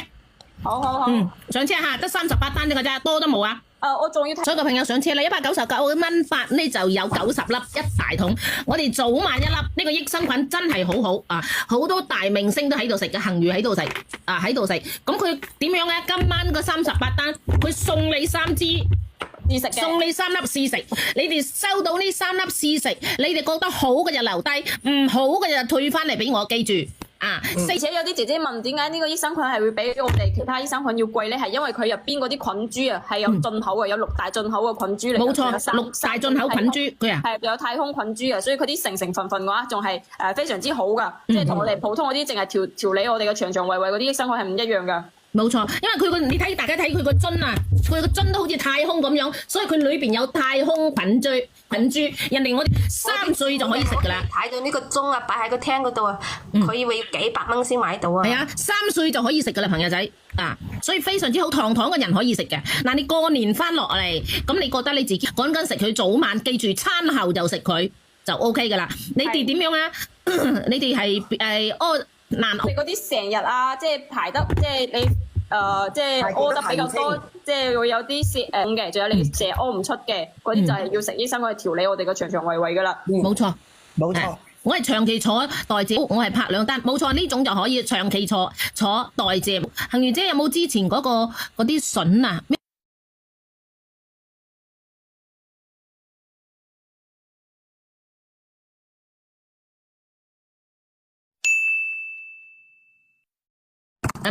好。上車嚇，得38單啫㗎咋，多都冇啊。我仲要睇。所有嘅朋友上車啦，199蚊8呢就有90粒一大桶。我哋早晚1粒，呢個益生菌真係好好啊！好多大明星都喺度食嘅，恆魚喺度食啊，喺度食。咁佢點樣咧？今晚個38單，佢送你3支試食嘅，送你3粒試食。你哋收到呢3粒試食，你哋覺得好嘅就留低，唔好嘅就退翻嚟俾我，記住。而且有啲姐姐問點解呢個益生菌係會比我哋其他益生菌要貴咧？係因為佢入邊嗰啲菌株啊係有進口嘅，有6大進口嘅菌株嚟。冇錯，6大進口菌株佢係有太空菌株啊，所以佢啲成分嘅話仲係非常之好噶，即係同我哋普通嗰啲淨係調理我哋嘅腸腸胃胃嗰啲益生菌係唔一樣噶。冇錯，因為你睇大家睇佢個樽啊，佢個樽都好似太空咁樣，所以佢裏邊有太空菌株。人哋我哋3歲就可以食噶啦。睇到呢個鐘啊，擺喺個廳嗰度啊，佢以為要幾百蚊先買到啊。係啊，3歲就可以食噶啦，朋友仔啊，所以非常之好，堂堂嘅人可以食嘅。嗱，你過年翻落嚟，咁你覺得你自己趕緊食佢早晚，記住餐後就食佢就 OK 噶啦。你哋點樣啊？你哋係難你嗰啲成日啊，即係排得即係你即係屙得比較多，即係會有啲瀉嘅，仲有你成日屙唔出嘅嗰啲就係要食益生菌去調理我哋嘅腸腸胃胃噶啦。冇錯，冇錯。我係長期坐代謝，我係拍2單，冇錯，呢種就可以長期坐代謝。恆魚姐有冇之前嗰啲筍啊？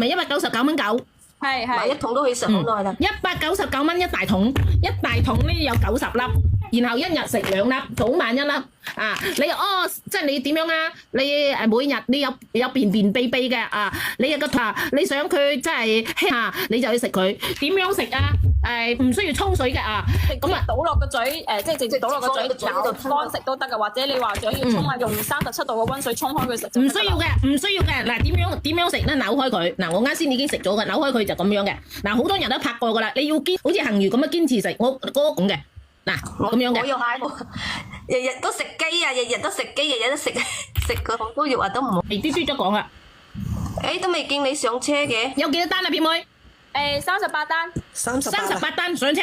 咪199.9？買一桶都可以食好耐啦。199蚊一大桶，一大桶呢有90粒，然後一日食2粒，早晚1粒。啊，即係你點樣啊？你每日你有便便秘秘嘅啊，你有個你想佢即係輕你就去食佢。點樣食啊？唔需要沖水嘅啊，咁啊倒落個嘴，即係直接倒落個嘴咬乾食都得嘅，或者你話想要沖啊，用37度嘅溫水沖開佢食。唔需要嘅，唔需要嘅。嗱，點樣食咧？扭開佢。嗱，我啱先已經食咗嘅，扭開佢就咁樣嘅。嗱，好多人都拍過噶啦，你要好似恆魚咁樣堅持食，我嗰種嘅。嗱，咁樣嘅。我又係喎，日日都食雞啊，日日都食雞，日日都食佢好多肉啊，都唔好。啲豬都講啦。都未見你上車嘅。有幾多單啊，片妹？38單。38單上車。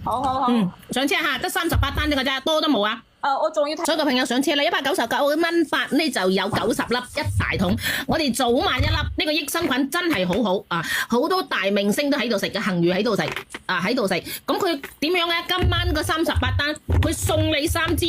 好。上車嚇，得38單啫㗎咋，多都冇啊。我仲要睇。所有嘅朋友上車啦，199蚊發呢就有90粒一大桶。我哋早晚1粒，呢個益生菌真係好好啊！好多大明星都喺度食嘅，恆魚喺度食啊，喺度食。咁佢點樣咧？今晚個38單，佢送你3支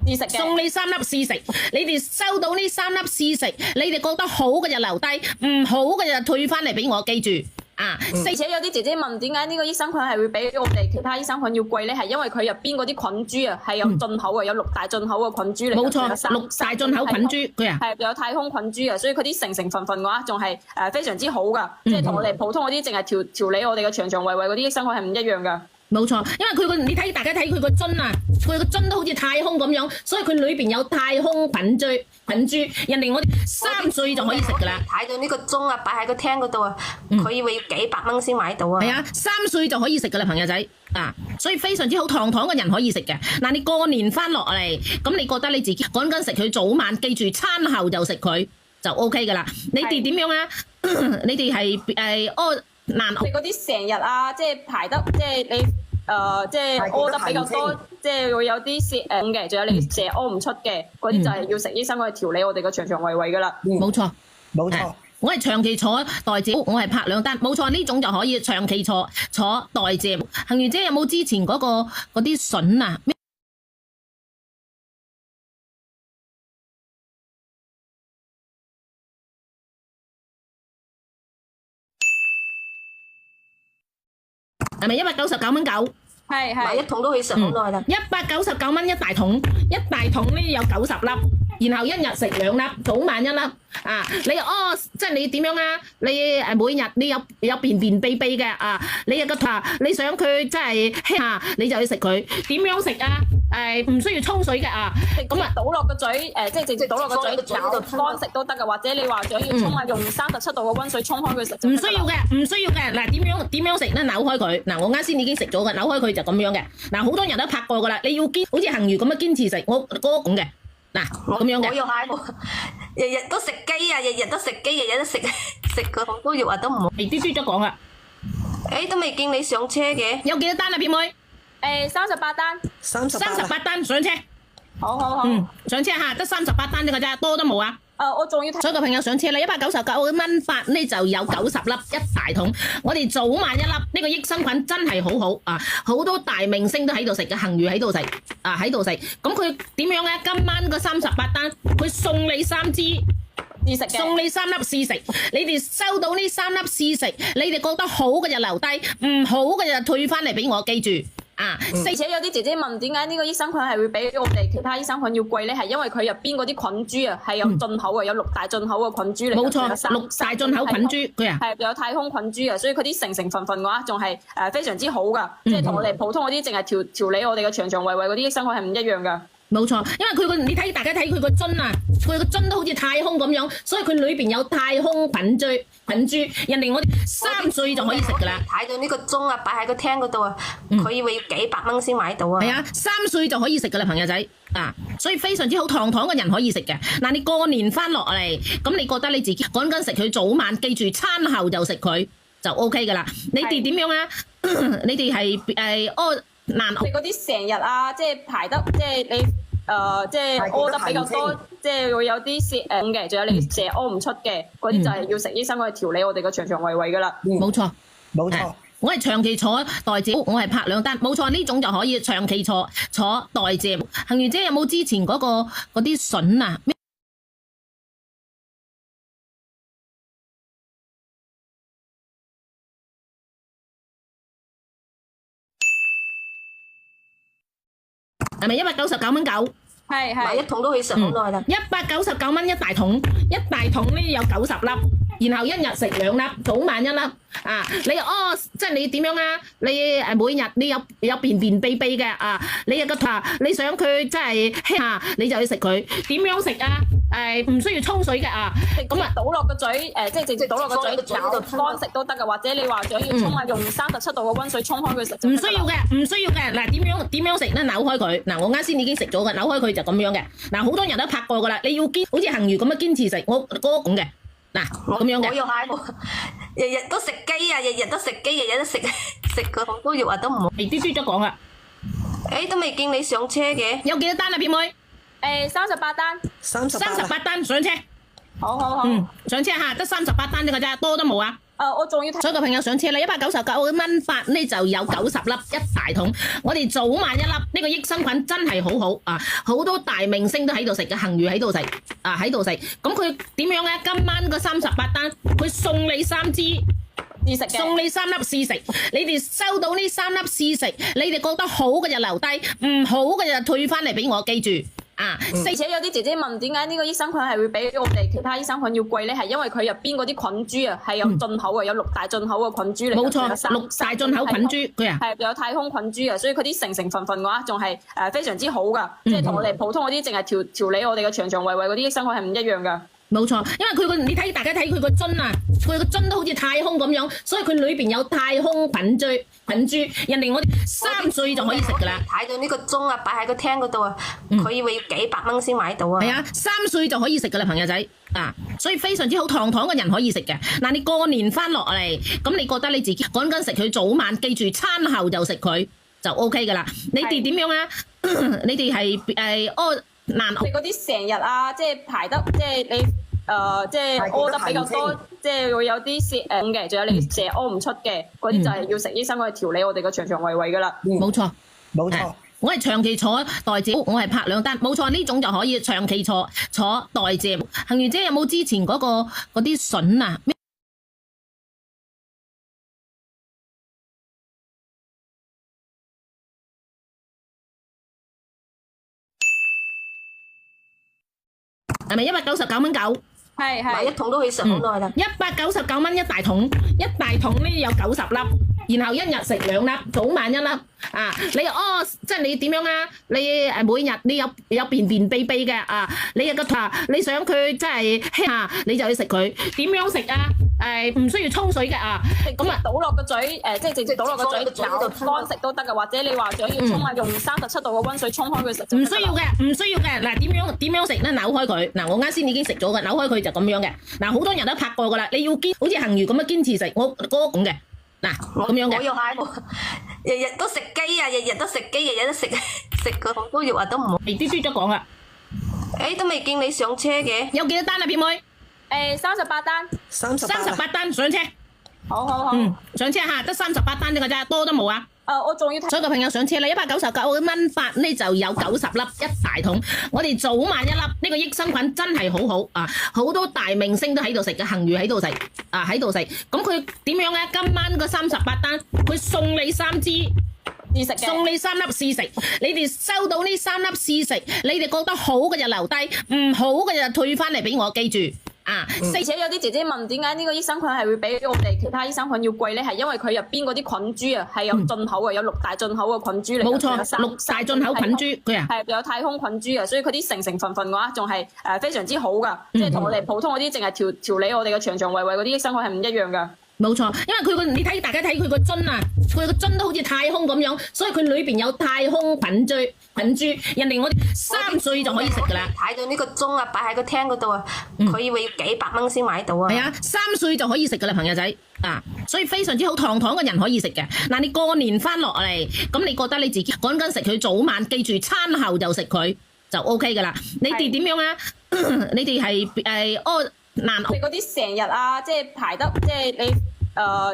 試食嘅，送你3粒試食。你哋收到呢3粒試食，你哋覺得好嘅就留低，唔好嘅就退翻嚟俾我，記住。而且有啲姐姐問點解呢個益生菌係會比我哋其他益生菌要貴咧？係因為佢入邊嗰啲菌株啊係有進口嘅，有6大進口嘅菌株嚟。冇錯，6大進口菌株佢係有太空菌株啊，所以佢啲成分嘅話仲係非常之好噶，即係同我哋普通嗰啲淨係調理我哋嘅腸腸胃胃嗰啲益生菌係唔一樣噶。冇錯，因為你睇大家睇佢個樽啊，佢個樽都好似太空咁樣，所以佢裏邊有太空菌株。人哋我哋3歲就可以食噶啦。睇到呢個鐘啊，擺喺個廳嗰度啊，佢以為要幾百蚊先買到啊。係啊，3歲就可以食噶啦，朋友仔啊，所以非常之好，堂堂嘅人可以食嘅。嗱，你過年翻落嚟，咁你覺得你自己趕緊食佢早晚，記住餐後就食佢就 OK 噶啦。你哋點樣啊？你哋係難你嗰啲成日啊，即係排得即係你即係屙得比較多，即係會有啲瀉嘅，仲有你成日屙唔出嘅嗰啲就係要食益生菌去調理我哋嘅腸腸胃胃噶啦。冇錯，冇錯。我係長期坐代謝，我係拍2單，冇錯，呢種就可以長期坐代謝。恆魚姐有冇之前嗰啲筍啊？係咪199.9？買一桶都可以食好耐啦。199蚊一大桶，一大桶呢有90粒，然後一日食2粒，早晚1粒。啊，即係你點樣啊？你每日你有便便秘秘嘅啊，你有個你想佢即係輕你就去食佢。點樣食啊？唔需要沖水嘅啊，咁啊倒落個嘴，即係直接倒落個嘴咬乾食都得嘅，或者你話想要沖啊，用37度嘅溫水沖開佢食。唔需要嘅，唔需要嘅。嗱，點樣食咧？扭開佢。嗱，我啱先已經食咗嘅，扭開佢就咁樣嘅。嗱，好多人都拍過噶啦，你要好似恆魚咁樣堅持食，我嗰種嘅。嗱，咁樣嘅。我又係喎，日日都食雞啊，日日都食雞，日日都食佢好多肉啊，都唔好。啲豬都講啦。都未見你上車嘅。有幾多單啊，片妹？38單。38單上車。好。上車嚇，得38單啫㗎咋，多都冇啊。我仲要睇。所有嘅朋友上車啦，199蚊發呢就有90粒一大桶。我哋早晚1粒，呢個益生菌真係好好啊！好多大明星都喺度食嘅，恆魚喺度食啊，喺度食。咁佢點樣咧？今晚個38單，佢送你3支試食嘅，送你3粒試食。你哋收到呢3粒試食，你哋覺得好嘅就留低，唔好嘅就退翻嚟俾我，記住。而且有啲姐姐問點解呢個益生菌係會比我哋其他益生菌要貴咧？係因為佢入邊嗰啲菌株啊係有進口嘅，有6大進口嘅菌株嚟。冇錯，6大進口菌株佢係有太空菌株啊，所以佢啲成分嘅話仲係非常之好噶，即係同我哋普通嗰啲淨係調理我哋嘅腸腸胃胃嗰啲益生菌係唔一樣噶。冇錯，因為你睇大家睇佢個樽啊，佢個樽都好似太空咁樣，所以佢裏邊有太空菌株。人哋我哋3歲就可以食噶啦。睇到呢個鐘啊，擺喺個廳嗰度啊，佢以為要幾百蚊先買到啊。係啊，3歲就可以食噶啦，朋友仔啊，所以非常之好，堂堂嘅人可以食嘅。嗱，你過年翻落嚟，咁你覺得你自己趕緊食佢早晚，記住餐後就食佢就 OK 噶啦。你哋點樣啊？你哋係難。你嗰啲成日啊，即係排得即係你即係屙得比較多，即係會有啲瀉嘅，仲有你成日屙唔出嘅嗰啲就係要食益生菌去調理我哋嘅腸腸胃胃噶啦。冇錯，冇錯。我係長期坐代謝，我係拍2單，冇錯，呢種就可以長期坐代謝。恆魚姐有冇之前嗰啲筍啊？係咪199蚊9？買一桶都可以食好耐啦。199蚊一大桶，一大桶呢有90粒，然後一日食2粒，早晚1粒。啊，即係你點樣啊？你每日你有便便秘秘嘅啊，你有個你想佢即係輕你就去食佢。點樣食啊？唔需要沖水嘅啊，咁啊倒落個嘴，即係直接倒落個嘴咬乾食都得嘅，或者你話想要沖啊，用37度嘅溫水沖開佢食。唔需要嘅，唔需要嘅。嗱，點樣食咧？扭開佢。嗱，我啱先已經食咗嘅，扭開佢就咁樣嘅。嗱，好多人都拍過噶啦，你要好似恆魚咁樣堅持食，我嗰咁嘅。嗱，咁樣嘅。我又係，日日都食雞啊，日日都食雞，日日都食佢好多肉啊，都唔好。啲豬咗講啦。都未見你上車嘅。有幾多單啊，片妹？38單。38單上車。好。上車嚇，得38單啫㗎咋，多都冇啊。我仲要睇。所有嘅朋友上車啦，199蚊8呢就有90粒一大桶。我哋早晚1粒，呢個益生菌真係好好啊！好多大明星都喺度食嘅，恆魚喺度食啊，喺度食。咁佢點樣咧？今晚個38單，佢送你3支試食嘅，送你3粒試食。你哋收到呢3粒試食，你哋覺得好嘅就留低，唔好嘅就退翻嚟俾我，記住。而且有啲姐姐問點解呢個益生菌係會比我哋其他益生菌要貴咧？係因為佢入邊嗰啲菌株啊係有進口嘅，有6大進口嘅菌株嚟。冇錯，6大進口菌株佢係有太空菌株啊，所以佢啲成分嘅話仲係非常之好噶，即係同我哋普通嗰啲淨係調理我哋嘅腸腸胃胃嗰啲益生菌係唔一樣噶。冇錯，因為你睇大家睇佢個樽啊，佢個樽都好似太空咁樣，所以佢裏邊有太空菌株。人哋我哋3歲就可以食噶啦。睇到呢個鐘啊，擺喺個廳嗰度啊，佢以為要幾百蚊先買到啊。係啊，3歲就可以食噶啦，朋友仔啊，所以非常之好，堂堂嘅人可以食嘅。嗱，你過年翻落嚟，咁你覺得你自己趕緊食佢早晚，記住餐後就食佢就 OK 噶啦。你哋點樣啊？你哋係難你嗰啲成日啊，即係排得即係你即係屙得比較多，即係會有啲瀉嘅，仲有你成日屙唔出嘅嗰啲就係要食益生菌去調理我哋嘅腸腸胃胃噶啦。冇錯，冇錯。我係長期坐代謝，我係拍2單，冇錯，呢種就可以長期坐代謝。恆魚姐有冇之前嗰啲筍啊？係咪199蚊9？買一桶都可以食好耐啦。199蚊一大桶，一大桶呢有90粒，然後一日食2粒，早晚1粒。啊，即係你點樣啊？你每日你有便便秘秘嘅啊，你有個你想佢即係輕你就去食佢。點樣食啊？唔需要沖水嘅啊，咁啊倒落個嘴，即係直接倒落個嘴咬乾食都得嘅，或者你話想要沖啊，用37度嘅溫水沖開佢食。唔需要嘅，唔需要嘅。嗱，點樣食咧？扭開佢。嗱，我啱先已經食咗嘅，扭開佢就咁樣嘅。嗱，好多人都拍過噶啦，你要好似恆魚咁樣堅持食，我嗰咁嘅。嗱，咁樣嘅。我又係，日日都食雞啊，日日都食雞，日日都食佢好多肉啊，都唔好。啲豬咗講啦。都未見你上車嘅。有幾多單啊，片妹？38單。38單上車。好。上車嚇，得38單啫㗎咋，多都冇啊。我仲要睇。所有嘅朋友上車啦，199蚊8呢就有90粒一大桶。我哋早晚1粒，呢個益生菌真係好好啊！好多大明星都喺度食嘅，恆魚喺度食啊，喺度食。咁佢點樣咧？今晚個38單，佢送你3支試食嘅，送你3粒試食。你哋收到呢3粒試食，你哋覺得好嘅就留低，唔好嘅就退翻嚟俾我，記住。而且有啲姐姐問點解呢個益生菌係會比我哋其他益生菌要貴咧？係因為佢入邊嗰啲菌株啊係有進口嘅，有6大進口嘅菌株嚟。冇錯，6大進口菌株佢係有太空菌株啊，所以佢啲成分嘅話仲係非常之好噶，即係同我哋普通嗰啲淨係調理我哋嘅腸腸胃胃嗰啲益生菌係唔一樣噶。冇錯，因為你睇大家睇佢個樽啊，佢個樽都好似太空咁樣，所以佢裏邊有太空菌株。人哋我哋3歲就可以食噶啦。睇到呢個鐘啊，擺喺個廳嗰度啊，佢以為要幾百蚊先買到啊。係啊，3歲就可以食噶啦，朋友仔啊，所以非常之好，堂堂嘅人可以食嘅。嗱，你過年翻落嚟，咁你覺得你自己趕緊食佢早晚，記住餐後就食佢就 OK 噶啦。你哋點樣啊？你哋係難你嗰啲成日啊，即係排得即係你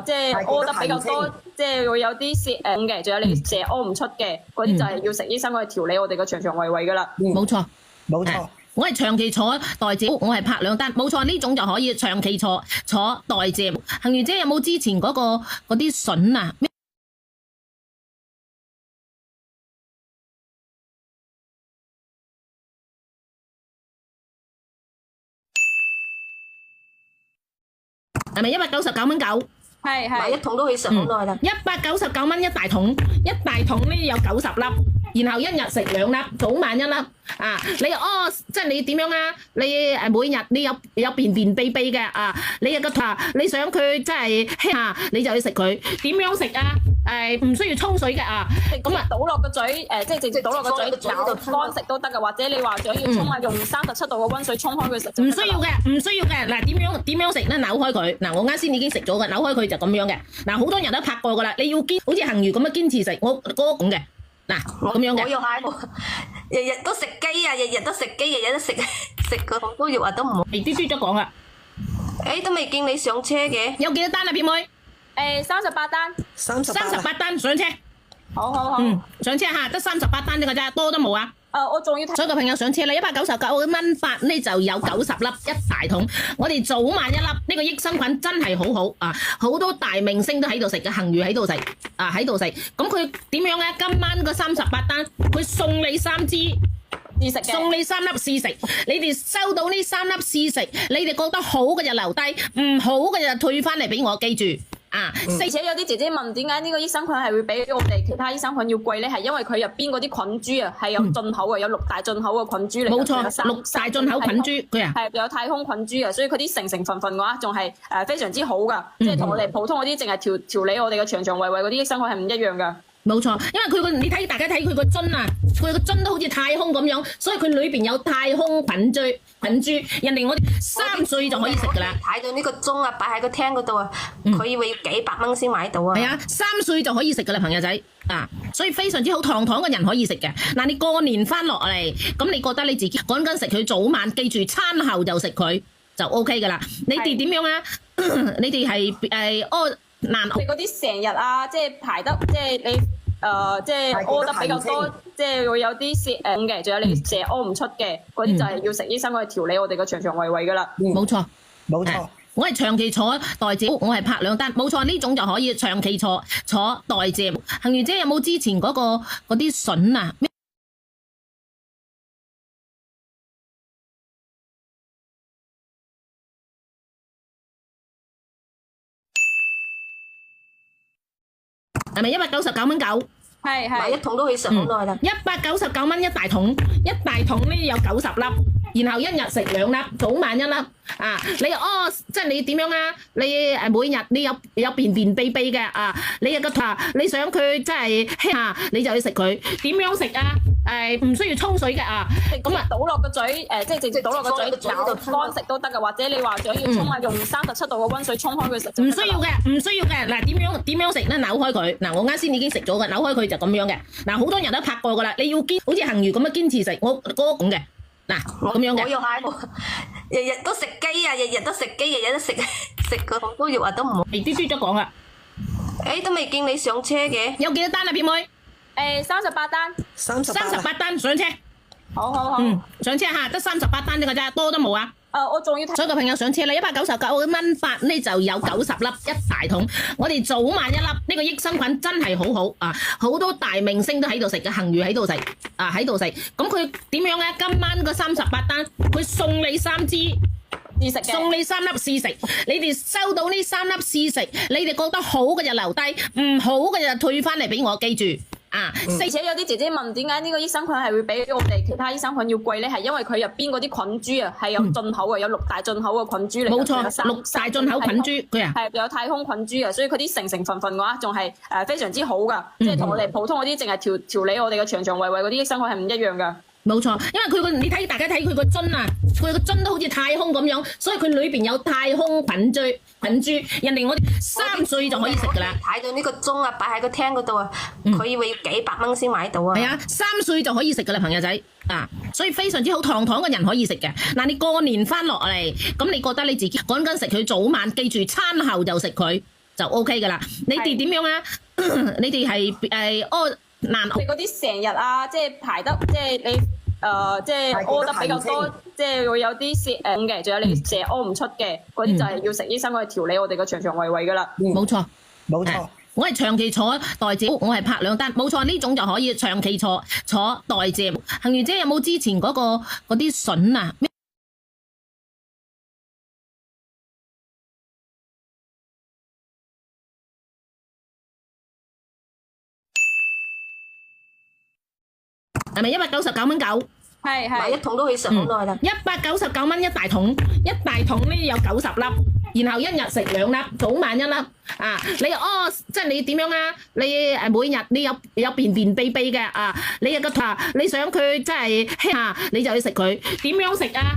即係屙得比較多，即係會有啲瀉嘅，仲有你成日屙唔出嘅嗰啲就係要食益生菌去調理我哋嘅腸腸胃胃噶啦。冇錯，冇錯。我係長期坐代謝，我係拍2單，冇錯，呢種就可以長期坐代謝。恆魚姐有冇之前嗰啲筍啊？係咪199.9？買一桶都可以食好耐啦。199蚊一大桶，一大桶呢有90粒，然後一日食2粒，早晚一粒。啊，你即係你點樣啊？你每日你有便便秘秘嘅啊，你有個你想佢真係輕你就要食佢。點樣食啊？唔需要沖水嘅啊，咁啊倒落個嘴，即係直接倒落個嘴咬乾食都得嘅，或者你話想要沖啊，用37度嘅溫水沖開佢食。唔需要嘅，唔需要嘅。嗱，點樣食咧？扭開佢。嗱，我啱先已經食咗嘅，扭開佢就咁樣嘅。嗱，好多人都拍過噶啦，你要好似恆魚咁樣堅持食，我嗰咁嘅。嗱，咁樣嘅。我又係，日日都食雞啊，日日都食雞，日日都食個紅燒肉啊，都唔好。啲豬都講啦。都未見你上車嘅。有幾多單啊，片妹？38單。38單上車。好。上車嚇，得38單啫㗎咋，多都冇啊。我仲要睇。所有嘅朋友上車啦，199蚊發呢就有90粒一大桶。我哋早晚一粒，呢個益生菌真係好好啊！好多大明星都喺度食嘅，恆魚喺度食啊，喺度食。咁佢點樣咧？今晚個38單，佢送你3支試食嘅，送你3粒試食。你哋收到呢3粒試食，你哋覺得好嘅就留低，唔好嘅就退翻嚟俾我，記住。而且有啲姐姐問點解呢個益生菌係會比我哋其他益生菌要貴咧？係因為佢入邊嗰啲菌株啊係有進口嘅，有6大進口嘅菌株嚟。冇錯，6大進口菌株佢係有太空菌株啊，所以佢啲成分嘅話仲係非常之好噶，即係同我哋普通嗰啲淨係調理我哋嘅腸腸胃胃嗰啲益生菌係唔一樣噶。冇錯，因為你睇大家睇佢個樽啊，佢個樽都好似太空咁樣，所以佢裏邊有太空菌株。人哋我哋3歲就可以食噶啦。睇到呢個鐘啊，擺喺個廳嗰度啊，佢以為要幾百蚊先買到啊。係啊，3歲就可以食噶啦，朋友仔啊，所以非常之好，堂堂嘅人可以食嘅。嗱，你過年翻落嚟，咁你覺得你自己趕緊食佢早晚，記住餐後就食佢就 OK 噶啦。你哋點樣啊？你哋係難你嗰啲成日啊，即係排得即係你即係屙得比較多，即係會有啲瀉嘅，仲有你成日屙唔出嘅嗰啲，就係要食醫生去調理我哋個腸腸胃胃噶啦。冇錯，冇錯。我係長期坐代謝，我係拍2單，冇錯，呢種就可以長期坐代謝。恆魚姐有冇之前嗰啲筍啊？係咪199.9？買一桶都可以食好耐啦。199蚊一大桶，一大桶呢有90粒，然後一日食2粒，早晚一粒。啊，你即係你點樣啊？你每日你有便便秘秘嘅啊，你有個你想佢真係輕你就要食佢。點樣食啊？唔需要沖水嘅啊，咁啊倒落個嘴，即係直接倒落個嘴咬乾食都得嘅，或者你話想要沖啊，用37度嘅溫水沖開佢食。唔需要嘅，唔需要嘅。嗱，點樣食咧？扭開佢。嗱，我啱先已經食咗嘅，扭開佢就咁樣嘅。嗱，好多人都拍過噶啦，你要好似恆魚咁樣堅持食，我嗰咁嘅。嗱，咁樣嘅。我又係，日日都食雞啊，日日都食雞，日日都食個紅燒肉啊，都唔好。啲豬都講啦。都未見你上車嘅。有幾多單啊，片妹？38單。38單上車。好。上車嚇，得38單啫㗎咋，多都冇啊。我仲要睇。所有嘅朋友上車啦，199蚊發呢就有90粒一大桶。我哋早晚一粒，呢個益生菌真係好好啊！好多大明星都喺度食嘅，恆魚喺度食啊，喺度食。咁佢點樣咧？今晚個38單，佢送你3支試食嘅，送你3粒試食。你哋收到呢3粒試食，你哋覺得好嘅就留低，唔好嘅就退翻嚟俾我，記住。而且有啲姐姐問點解呢個益生菌係會比我哋其他益生菌要貴咧？係因為佢入邊嗰啲菌株啊係有進口嘅，有6大進口嘅菌株嚟。冇錯，6大進口菌株佢係有太空菌株啊，所以佢啲成分嘅話仲係非常之好噶，即係同我哋普通嗰啲淨係調理我哋嘅腸腸胃胃嗰啲益生菌係唔一樣噶。冇錯，因為你睇大家睇佢個樽啊，佢個樽都好似太空咁樣，所以佢裏邊有太空菌株。人哋我哋3歲就可以食噶啦。睇到呢個鐘啊，擺喺個廳嗰度啊，佢以為要幾百蚊先買到啊。係啊，3歲就可以食噶啦，朋友仔啊，所以非常之好，堂堂嘅人可以食嘅。嗱，你過年翻落嚟，咁你覺得你自己趕緊食佢早晚，記住餐後就食佢就 OK 噶啦。你哋點樣啊？你哋係難你嗰啲成日啊，即係排得即係你即係屙得比較多，即係會有啲瀉嘅，仲有你成日屙唔出嘅嗰啲，就係要食醫生去調理我哋個腸腸胃胃噶啦。冇錯，冇錯。我係長期坐代謝，我係拍2單，冇錯，呢種就可以長期坐代謝。恆魚姐有冇之前嗰啲筍啊？係咪199.9？買一桶都可以食好耐啦。199蚊一大桶，一大桶呢有90粒，然後一日食2粒，早晚一粒。啊，你即係你點樣啊？你每日你有便便秘秘嘅啊，你有個你想佢真係輕你就要食佢。點樣食啊？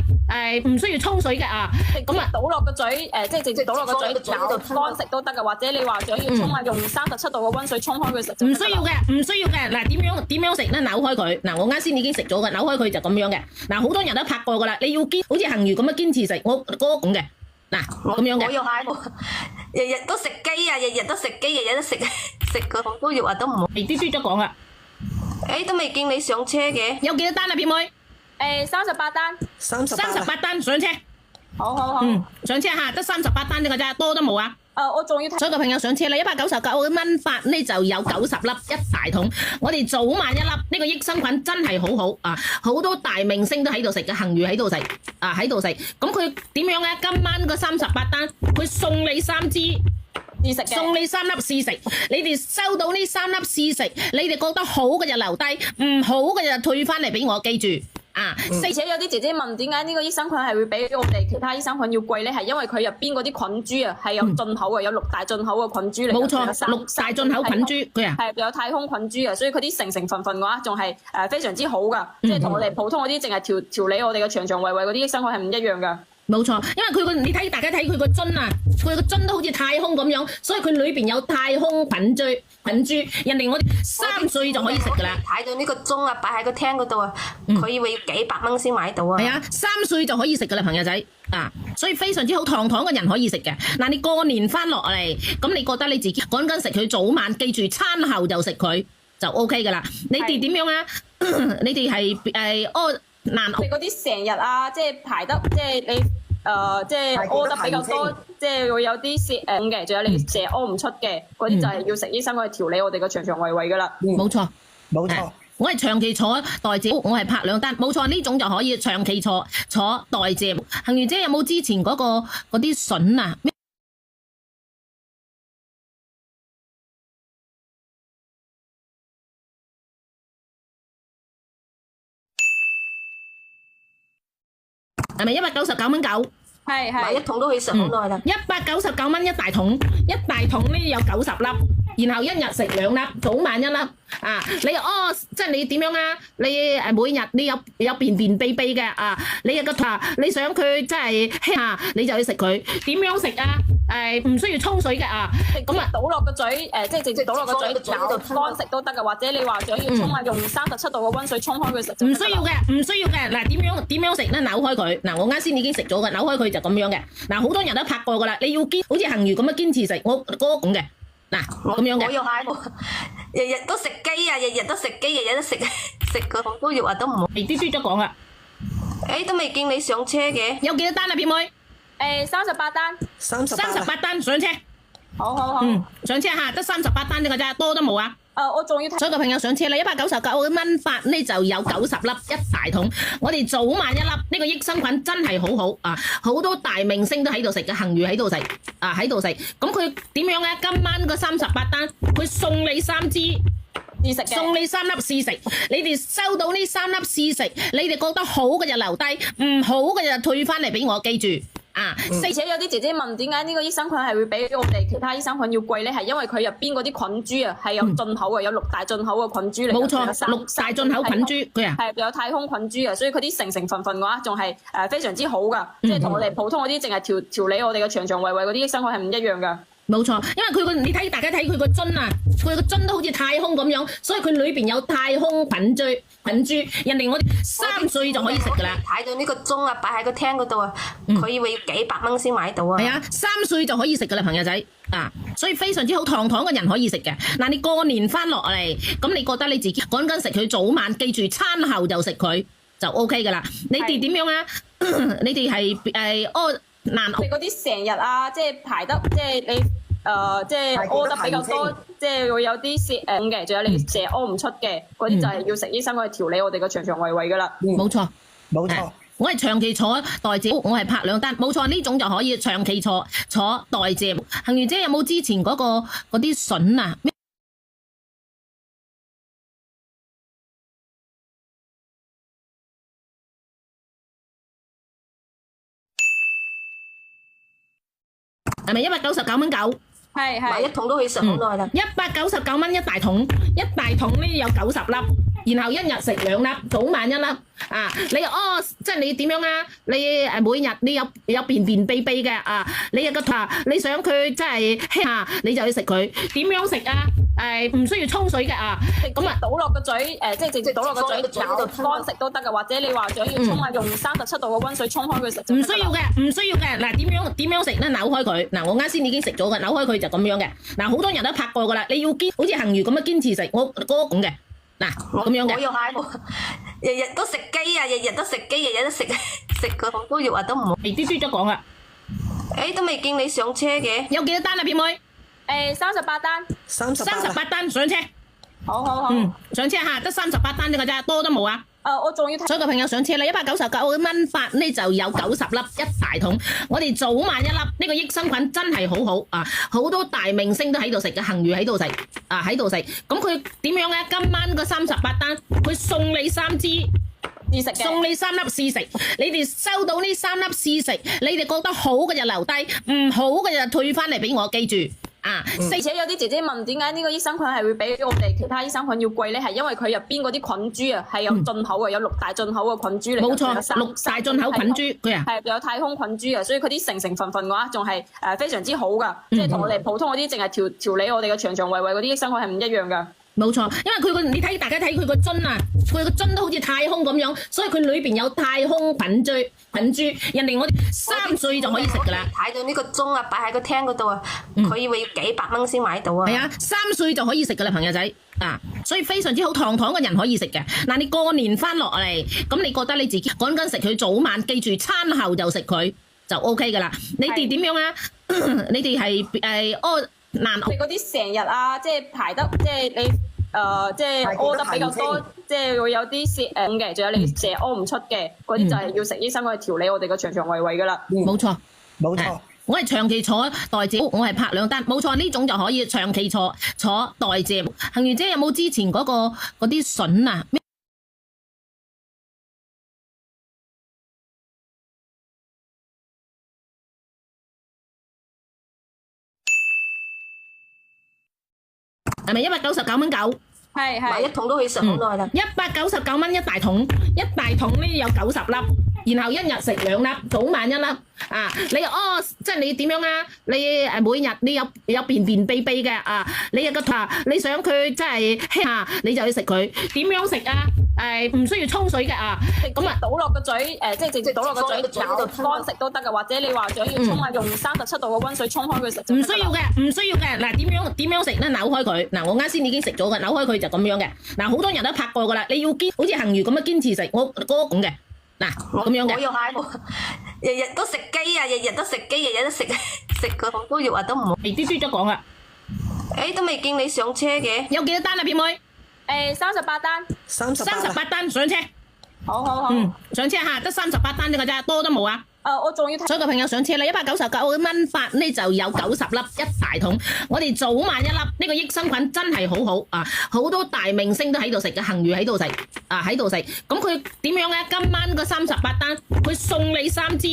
唔需要沖水嘅啊，咁啊倒落個嘴，即係直接倒落個嘴咬乾食都得嘅，或者你話想要沖啊，用37度嘅溫水沖開佢食。唔需要嘅，唔需要嘅。嗱，點樣食咧？扭開佢。嗱，我啱先已經食咗嘅，扭開佢就咁樣嘅。嗱，好多人都拍過噶啦，你要好似恆魚咁樣堅持食，我嗰咁嘅。嗱，咁樣嘅。我又係，日日都食雞啊，日日都食雞，日日都食個紅燒肉啊，都唔好。啲豬都講啦。都未見你上車嘅。有幾多單啊，片妹？38單。38單上車。好。上車嚇，得38單啫㗎咋，多都冇啊。我仲要睇。所有嘅朋友上車啦，199蚊發呢就有90粒一大桶。我哋早晚一粒，呢個益生菌真係好好啊！好多大明星都喺度食嘅，恆魚喺度食啊，喺度食。咁佢點樣咧？今晚個38單，佢送你3支試食嘅，送你3粒試食。你哋收到呢3粒試食，你哋覺得好嘅就留低，唔好嘅就退翻嚟俾我，記住。而且有啲姐姐問點解呢個益生菌係會比我哋其他益生菌要貴咧？係因為佢入邊嗰啲菌株啊係有進口嘅，有6大進口嘅菌株嚟。冇錯，6大進口菌株佢係有太空菌株啊，所以佢啲成分嘅話仲係非常之好噶，即係同我哋普通嗰啲淨係調理我哋嘅腸腸胃胃嗰啲益生菌係唔一樣噶。冇錯，因為你睇大家睇佢個樽啊，佢個樽都好似太空咁樣，所以佢裏邊有太空菌株。人哋我哋3歲就可以食噶啦。睇到呢個鐘啊，擺喺個廳嗰度啊，佢以為要幾百蚊先買到啊。係啊，3歲就可以食噶啦，朋友仔啊，所以非常之好，堂堂嘅人可以食嘅。嗱，你過年翻落嚟，咁你覺得你自己趕緊食佢早晚，記住餐後就食佢就 OK 噶啦。你哋點樣啊？你哋係難你嗰啲成日啊，即係排得即係你即係屙得比較多，即係會有啲瀉嘅，仲有你成日屙唔出嘅嗰啲，就係要食醫生去調理我哋個腸腸胃胃噶啦。冇錯，冇錯。我係長期坐代謝，我係拍2單，冇錯，呢種就可以長期坐代謝。恆魚姐有冇之前嗰啲筍啊？係咪199.9？買一桶都可以食好耐啦。199蚊一大桶，一大桶呢有90粒，然後一日食2粒，早晚一粒。啊，你即係你點樣啊？你每日你有便便秘秘嘅啊，你有個你想佢真係輕你就要食佢。點樣食啊？唔需要沖水嘅啊，咁啊倒落個嘴，即係直接倒落個嘴咬乾食都得嘅，或者你話想要沖啊，用37度嘅溫水沖開佢食。唔需要嘅，唔需要嘅。嗱，點樣食咧？扭開佢。嗱，我啱先已經食咗嘅，扭開佢就咁樣嘅。嗱，好多人都拍過噶啦，你要好似恆魚咁樣堅持食，我嗰咁嘅。嗱，咁樣嘅。我又係，日日都食雞啊，日日都食雞，日日都食個紅燒肉啊，都唔好。啲豬都講啦。都未見你上車嘅。有幾多單啊，片妹？38單。38單上車。好。上車嚇，得38單啫㗎咋，多都冇啊。我仲要睇。所有嘅朋友上車啦，199蚊發呢就有90粒一大桶。我哋早晚一粒，呢個益生菌真係好好啊！好多大明星都喺度食嘅，恆魚喺度食啊，喺度食。咁佢點樣咧？今晚個38單，佢送你3支試食嘅，送你3粒試食。你哋收到呢3粒試食，你哋覺得好嘅就留低，唔好嘅就退翻嚟俾我，記住。而且有啲姐姐問點解呢個益生菌係會比我哋其他益生菌要貴咧？係因為佢入邊嗰啲菌株啊係有進口嘅，有6大進口嘅菌株嚟。冇錯，6大進口菌株佢係有太空菌株啊，所以佢啲成分嘅話仲係非常之好噶，即係同我哋普通嗰啲淨係調理我哋嘅腸腸胃胃嗰啲益生菌係唔一樣噶。冇錯，因為你睇大家睇佢個樽啊，佢個樽都好似太空咁樣，所以佢裏邊有太空菌株。人哋我哋3歲就可以食噶啦。睇到呢個鐘啊，擺喺個廳嗰度啊，佢以為要幾百蚊先買到啊。係啊，3歲就可以食噶啦，朋友仔啊，所以非常之好，堂堂嘅人可以食嘅。嗱，你過年翻落嚟，咁你覺得你自己趕緊食佢早晚，記住餐後就食佢就 OK 噶啦。你哋點樣啊？你哋係難你嗰啲成日啊，即係排得即係你即係屙得比較多，即係會有啲瀉嘅，仲有你成日屙唔出嘅嗰啲，就係要食醫生去調理我哋個腸腸胃胃噶啦。冇錯，冇錯。我係長期坐代謝，我係拍2單，冇錯，呢種就可以長期坐代謝。恆魚姐有冇之前嗰啲筍啊？係咪199.9？買一桶都可以食好耐啦。199蚊一大桶，一大桶呢有90粒，然後一日食2粒，早晚1粒。啊，即係你點樣啊？你每日你有便秘嘅啊，你有個你想佢即係你就去食佢。點樣食啊？唔需要沖水嘅啊，咁啊倒落個嘴，即係直接倒落個嘴咬乾食都得嘅，或者你話想要沖啊，用37度嘅溫水沖開佢食。唔需要嘅，唔需要嘅。嗱，點樣食咧？扭開佢。嗱，我啱先已經食咗嘅，扭開佢就咁樣嘅。嗱，好多人都拍過噶啦，你要好似恒魚咁樣堅持食，我嗰種嘅。嗱，咁樣嘅。我要蟹喎，日日都食雞啊，日日都食雞，日日都食個好多肉啊，都唔好。未嘟嘟咗講啦。都未見你上車嘅。有幾多單啊，片妹？38單。38單上車。好。上車嚇，得38單啫㗎咋，多都冇啊。我仲要睇。所有嘅朋友上車啦，199蚊發呢就有90粒一大桶。我哋早晚1粒，呢個益生菌真係好好啊！好多大明星都喺度食嘅，恒魚喺度食啊，喺度食。咁佢點樣咧？今晚個38單，佢送你3支試食嘅，送你3粒試食。你哋收到呢3粒試食，你哋覺得好嘅就留低，唔好嘅就退翻嚟俾我，記住。而且有啲姐姐問點解呢個益生菌係會比我哋其他益生菌要貴咧？係因為佢入邊嗰啲菌株啊係有進口嘅，有6大進口嘅菌株嚟。冇錯，6大進口菌株佢啊係有太空菌株啊，所以佢啲成分嘅話仲係非常之好噶，即係同我哋普通嗰啲淨係調理我哋嘅腸腸胃胃嗰啲益生菌係唔一樣噶。冇錯，因為你睇大家睇佢個樽啊，佢個樽都好似太空咁樣，所以佢裏邊有太空菌株。人哋我哋3歲就可以食噶啦。睇到呢個鐘啊，擺喺個廳嗰度啊，佢以為要幾百蚊先買到啊。係啊，3歲就可以食噶啦，朋友仔啊，所以非常之好，堂堂嘅人可以食嘅。嗱，你過年翻落嚟，咁你覺得你自己趕緊食佢早晚，記住餐後就食佢就 OK 噶啦。你哋點樣啊？你哋係難你嗰啲成日啊，即係排得即係你即係屙得比較多，即係會有啲瀉嘅，仲有你成日屙唔出嘅嗰啲就係要食醫生去調理我哋個腸腸胃胃噶啦。冇錯，冇錯。我係長期坐代謝，我係拍2單，冇錯，呢種就可以長期坐代謝。恒魚姐有冇之前嗰啲筍啊？係咪199.9？買一桶都可以食好耐啦。199蚊一大桶，一大桶呢有90粒，然後一日食2粒，早晚1粒。啊，即係你點樣啊？你每日你有便秘嘅啊，你有個你想佢即係你就去食佢。點樣食啊？唔需要沖水嘅啊，咁啊倒落個嘴，即係直接倒落個嘴咬乾食都得嘅，或者你話想要沖啊，用37度嘅溫水沖開佢食。唔需要嘅，唔需要嘅。嗱，點樣食咧？扭開佢。嗱，我啱先已經食咗嘅，扭開佢就咁樣嘅。嗱，好多人都拍過噶啦，你要好似恒魚咁樣堅持食，我嗰種嘅。嗱，咁樣嘅。我要蟹喎，日日都食雞啊，日日都食雞，日日都食個好多肉啊，都唔好。未嘟嘟咗講啦。都未見你上車嘅。有幾多單啊，片妹？38單。38單上車。好。上車嚇，得38單啫㗎咋，多都冇啊。我仲要睇。所有嘅朋友上車啦，199蚊發呢就有90粒一大桶。我哋早晚1粒，呢個益生菌真係好好啊！好多大明星都喺度食嘅，恒魚喺度食啊，喺度食。咁佢點樣咧？今晚個38單，佢送你3支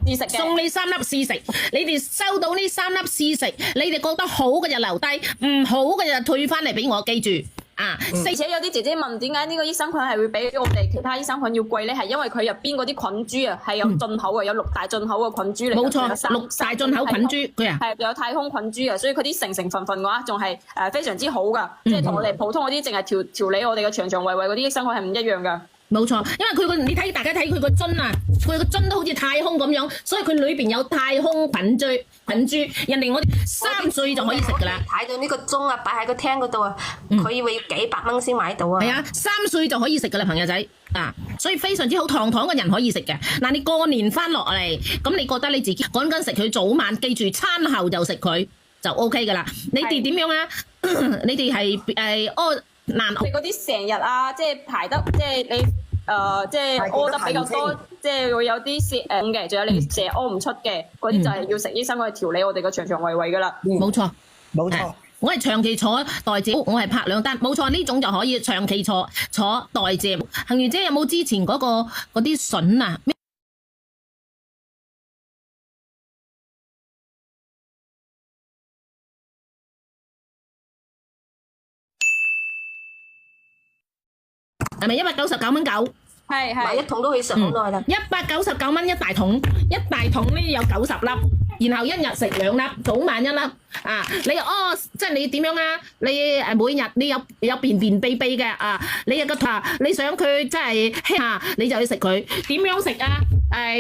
試食嘅，送你3粒試食。你哋收到呢3粒試食，你哋覺得好嘅就留低，唔好嘅就退翻嚟俾我，記住。而且有啲姐姐問點解呢個益生菌係會比我哋其他益生菌要貴咧？係因為佢入邊嗰啲菌株啊係有進口嘅，有6大進口嘅菌株嚟。冇錯，6大進口菌株佢啊係有太空菌株啊，所以佢啲成分嘅話仲係非常之好噶，即係同我哋普通嗰啲淨係調理我哋嘅腸腸胃胃嗰啲益生菌係唔一樣噶。冇錯，因為你睇大家睇佢個樽啊，佢個樽都好似太空咁樣，所以佢裏邊有太空菌株。人哋我哋3歲就可以食噶啦。睇到呢個鐘啊，擺喺個廳嗰度啊，佢以為要幾百蚊先買到啊。係啊，3歲就可以食噶啦，朋友仔啊，所以非常之好，堂堂嘅人可以食嘅。嗱，你過年翻落嚟，咁你覺得你自己趕緊食佢早晚，記住餐後就食佢就 OK 噶啦。你哋點樣啊？你哋係難。你嗰啲成日啊，即係排得即係你。即係屙得比較多，即係會有啲瀉嘅，仲有你成日屙唔出嘅，嗰啲就係要食醫生去調理我哋個腸腸胃胃噶啦。冇錯，冇錯。我係長期坐代謝，我係拍2單，冇錯，呢種就可以長期坐代謝。恒魚姐有冇之前嗰啲筍啊？係咪199蚊9？係買一桶都可以食好耐啦。199蚊一大桶，一大桶呢有90粒，然後一日食2粒，早晚1粒。啊，即係你點樣啊？你每日你有便秘嘅啊，你有個你想佢即係你就去食佢。點樣食啊？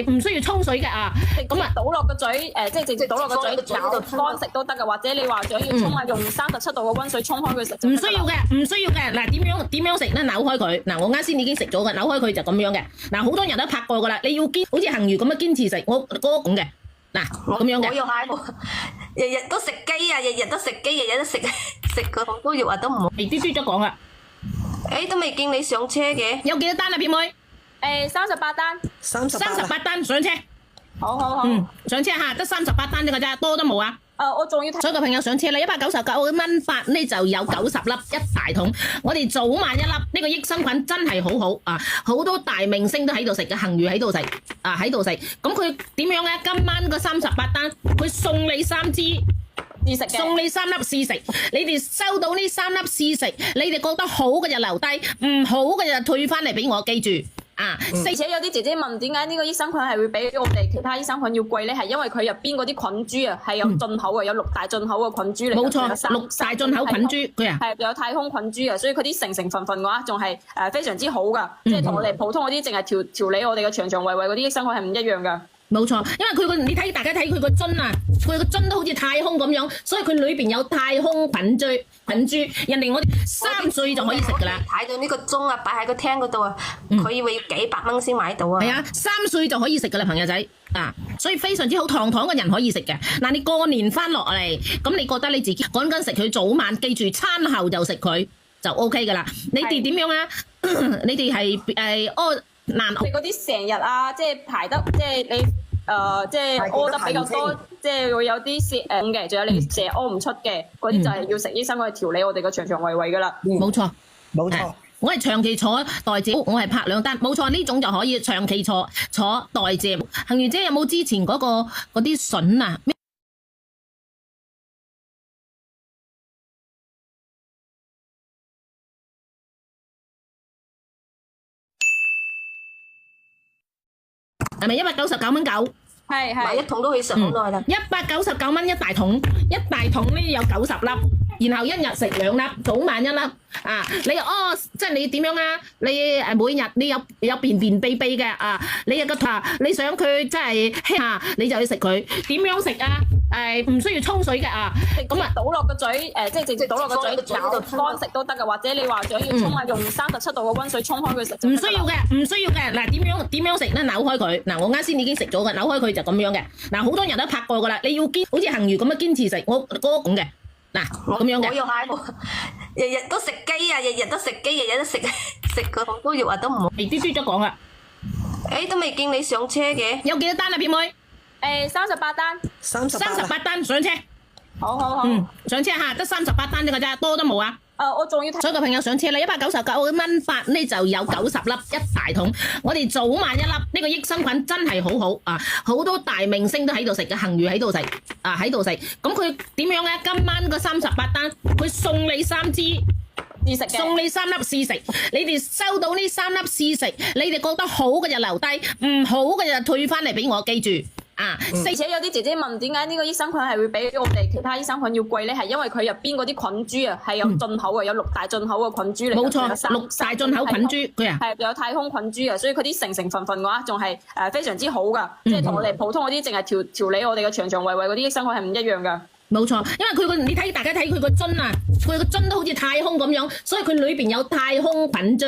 唔需要沖水嘅啊，咁啊倒落個嘴，即係直接倒落個嘴咬乾食都得嘅，或者你話想要沖啊，用37度嘅溫水沖開佢食。唔需要嘅，唔需要嘅。嗱，點樣食咧？扭開佢。嗱，我啱先已經食咗嘅，扭開佢就咁樣嘅。嗱，好多人都拍過噶啦，你要好似恒魚咁樣堅持食，我嗰種嘅。嗱，咁樣嘅。我要蟹喎，日日都食雞啊，日日都食雞，日日都食個好多肉啊，都唔好。微嘟嘟咗講啦。都未見你上車嘅。有幾多單啊，片妹？38單。38單上車。好。上車嚇，得38單啫㗎咋，多都冇啊。我仲要睇。所有嘅朋友上車啦，199蚊發呢就有90粒一大桶。我哋早晚1粒，呢個益生菌真係好好啊！好多大明星都喺度食嘅，恒魚喺度食啊，喺度食。咁佢點樣咧？今晚個38單，佢送你3支試食嘅，送你3粒試食。你哋收到呢3粒試食，你哋覺得好嘅就留低，唔好嘅就退翻嚟俾我，記住。而且有啲姐姐問點解呢個益生菌係會比我哋其他益生菌要貴咧？係因為佢入邊嗰啲菌株啊係有進口嘅，有6大進口嘅菌株嚟。冇錯，6大進口菌株佢啊係有太空菌株啊，所以佢啲成分嘅話仲係非常之好噶，即係同我哋普通嗰啲淨係調理我哋嘅腸腸胃胃嗰啲益生菌係唔一樣噶。冇錯，因為你睇大家睇佢個樽啊，佢個樽都好似太空咁樣，所以佢裏邊有太空菌株。人哋我哋3歲就可以食噶啦。睇到呢個鐘啊，擺喺個廳嗰度啊，佢以為要幾百蚊先買到啊。係啊，3歲就可以食噶啦，朋友仔啊，所以非常之好，堂堂嘅人可以食嘅。嗱，你過年翻落嚟，咁你覺得你自己趕緊食佢早晚，記住餐後就食佢就 OK 噶啦。你哋點樣啊？你哋係難你嗰啲成日啊，即係排得即係你即係屙得比較多，即係會有啲瀉嘅，仲有你成日屙唔出嘅嗰啲就係要食醫生去調理我哋個腸腸胃胃噶啦。冇錯，冇錯。我係長期坐代謝，我係拍2單，冇錯，呢種就可以長期坐代謝。恒魚姐有冇之前嗰啲筍啊？係咪199蚊9？係。買一桶都可以食好耐啦。199蚊一大桶，一大桶呢有90粒，然後一日食2粒，早晚1粒。啊，即係你點樣啊？你每日你有便秘嘅啊，你有個你想佢即係你就去食佢。點樣食啊？唔需要沖水嘅啊，咁啊倒落個嘴，即係直接倒落個嘴咬乾食都得嘅，或者你話想要沖啊，用37度嘅溫水沖開佢食。唔需要嘅，唔需要嘅。嗱，點樣食咧？扭開佢。嗱，我啱先已經食咗嘅，扭開佢就咁樣嘅。嗱，好多人都拍過噶啦，你要好似恒魚咁樣堅持食，我嗰種嘅。嗱，咁樣嘅。我要蟹喎，日日都食雞啊，日日都食雞，日日都食個好多肉啊，都唔好。微嘟嘟咗講啦。都未見你上車嘅。有幾多單啊，片妹？38單。38單上車。好。上車嚇，得38單啫㗎咋，多都冇啊。我仲要睇。所有嘅朋友上車啦，199蚊發呢就有90粒一大桶。我哋早晚1粒，呢個益生菌真係好好啊！好多大明星都喺度食嘅，恒魚喺度食啊，喺度食。咁佢點樣咧？今晚個38單，佢送你3支試食嘅，送你3粒試食。你哋收到呢3粒試食，你哋覺得好嘅就留低，唔好嘅就退翻嚟俾我，記住。而且有啲姐姐問點解呢個益生菌係會比我哋其他益生菌要貴咧？係因為佢入邊嗰啲菌株啊係有進口嘅，有6大進口嘅菌株嚟。冇錯，6大進口菌株佢啊係有太空菌株啊，所以佢啲成分嘅話仲係非常之好噶，即係同我哋普通嗰啲淨係調理我哋嘅腸腸胃胃嗰啲益生菌係唔一樣噶。冇錯，因為你睇大家睇佢個樽啊，佢個樽都好似太空咁樣，所以佢裏邊有太空菌株。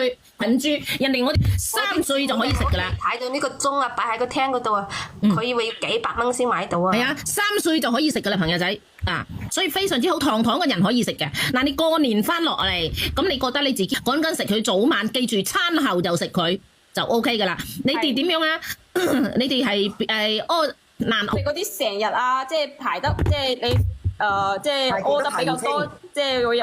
人哋我哋3歲就可以食噶啦。睇到呢個鐘啊，擺喺個廳嗰度啊，佢以為要幾百蚊先買到啊。係啊，3歲就可以食噶啦，朋友仔啊，所以非常之好，堂堂嘅人可以食嘅。嗱，你過年翻落嚟，咁你覺得你自己趕緊食佢早晚，記住餐後就食佢就 OK 噶啦。你哋點樣啊？你哋係你嗰啲成日啊，即係排得即係你即係屙得比較多，即係會有。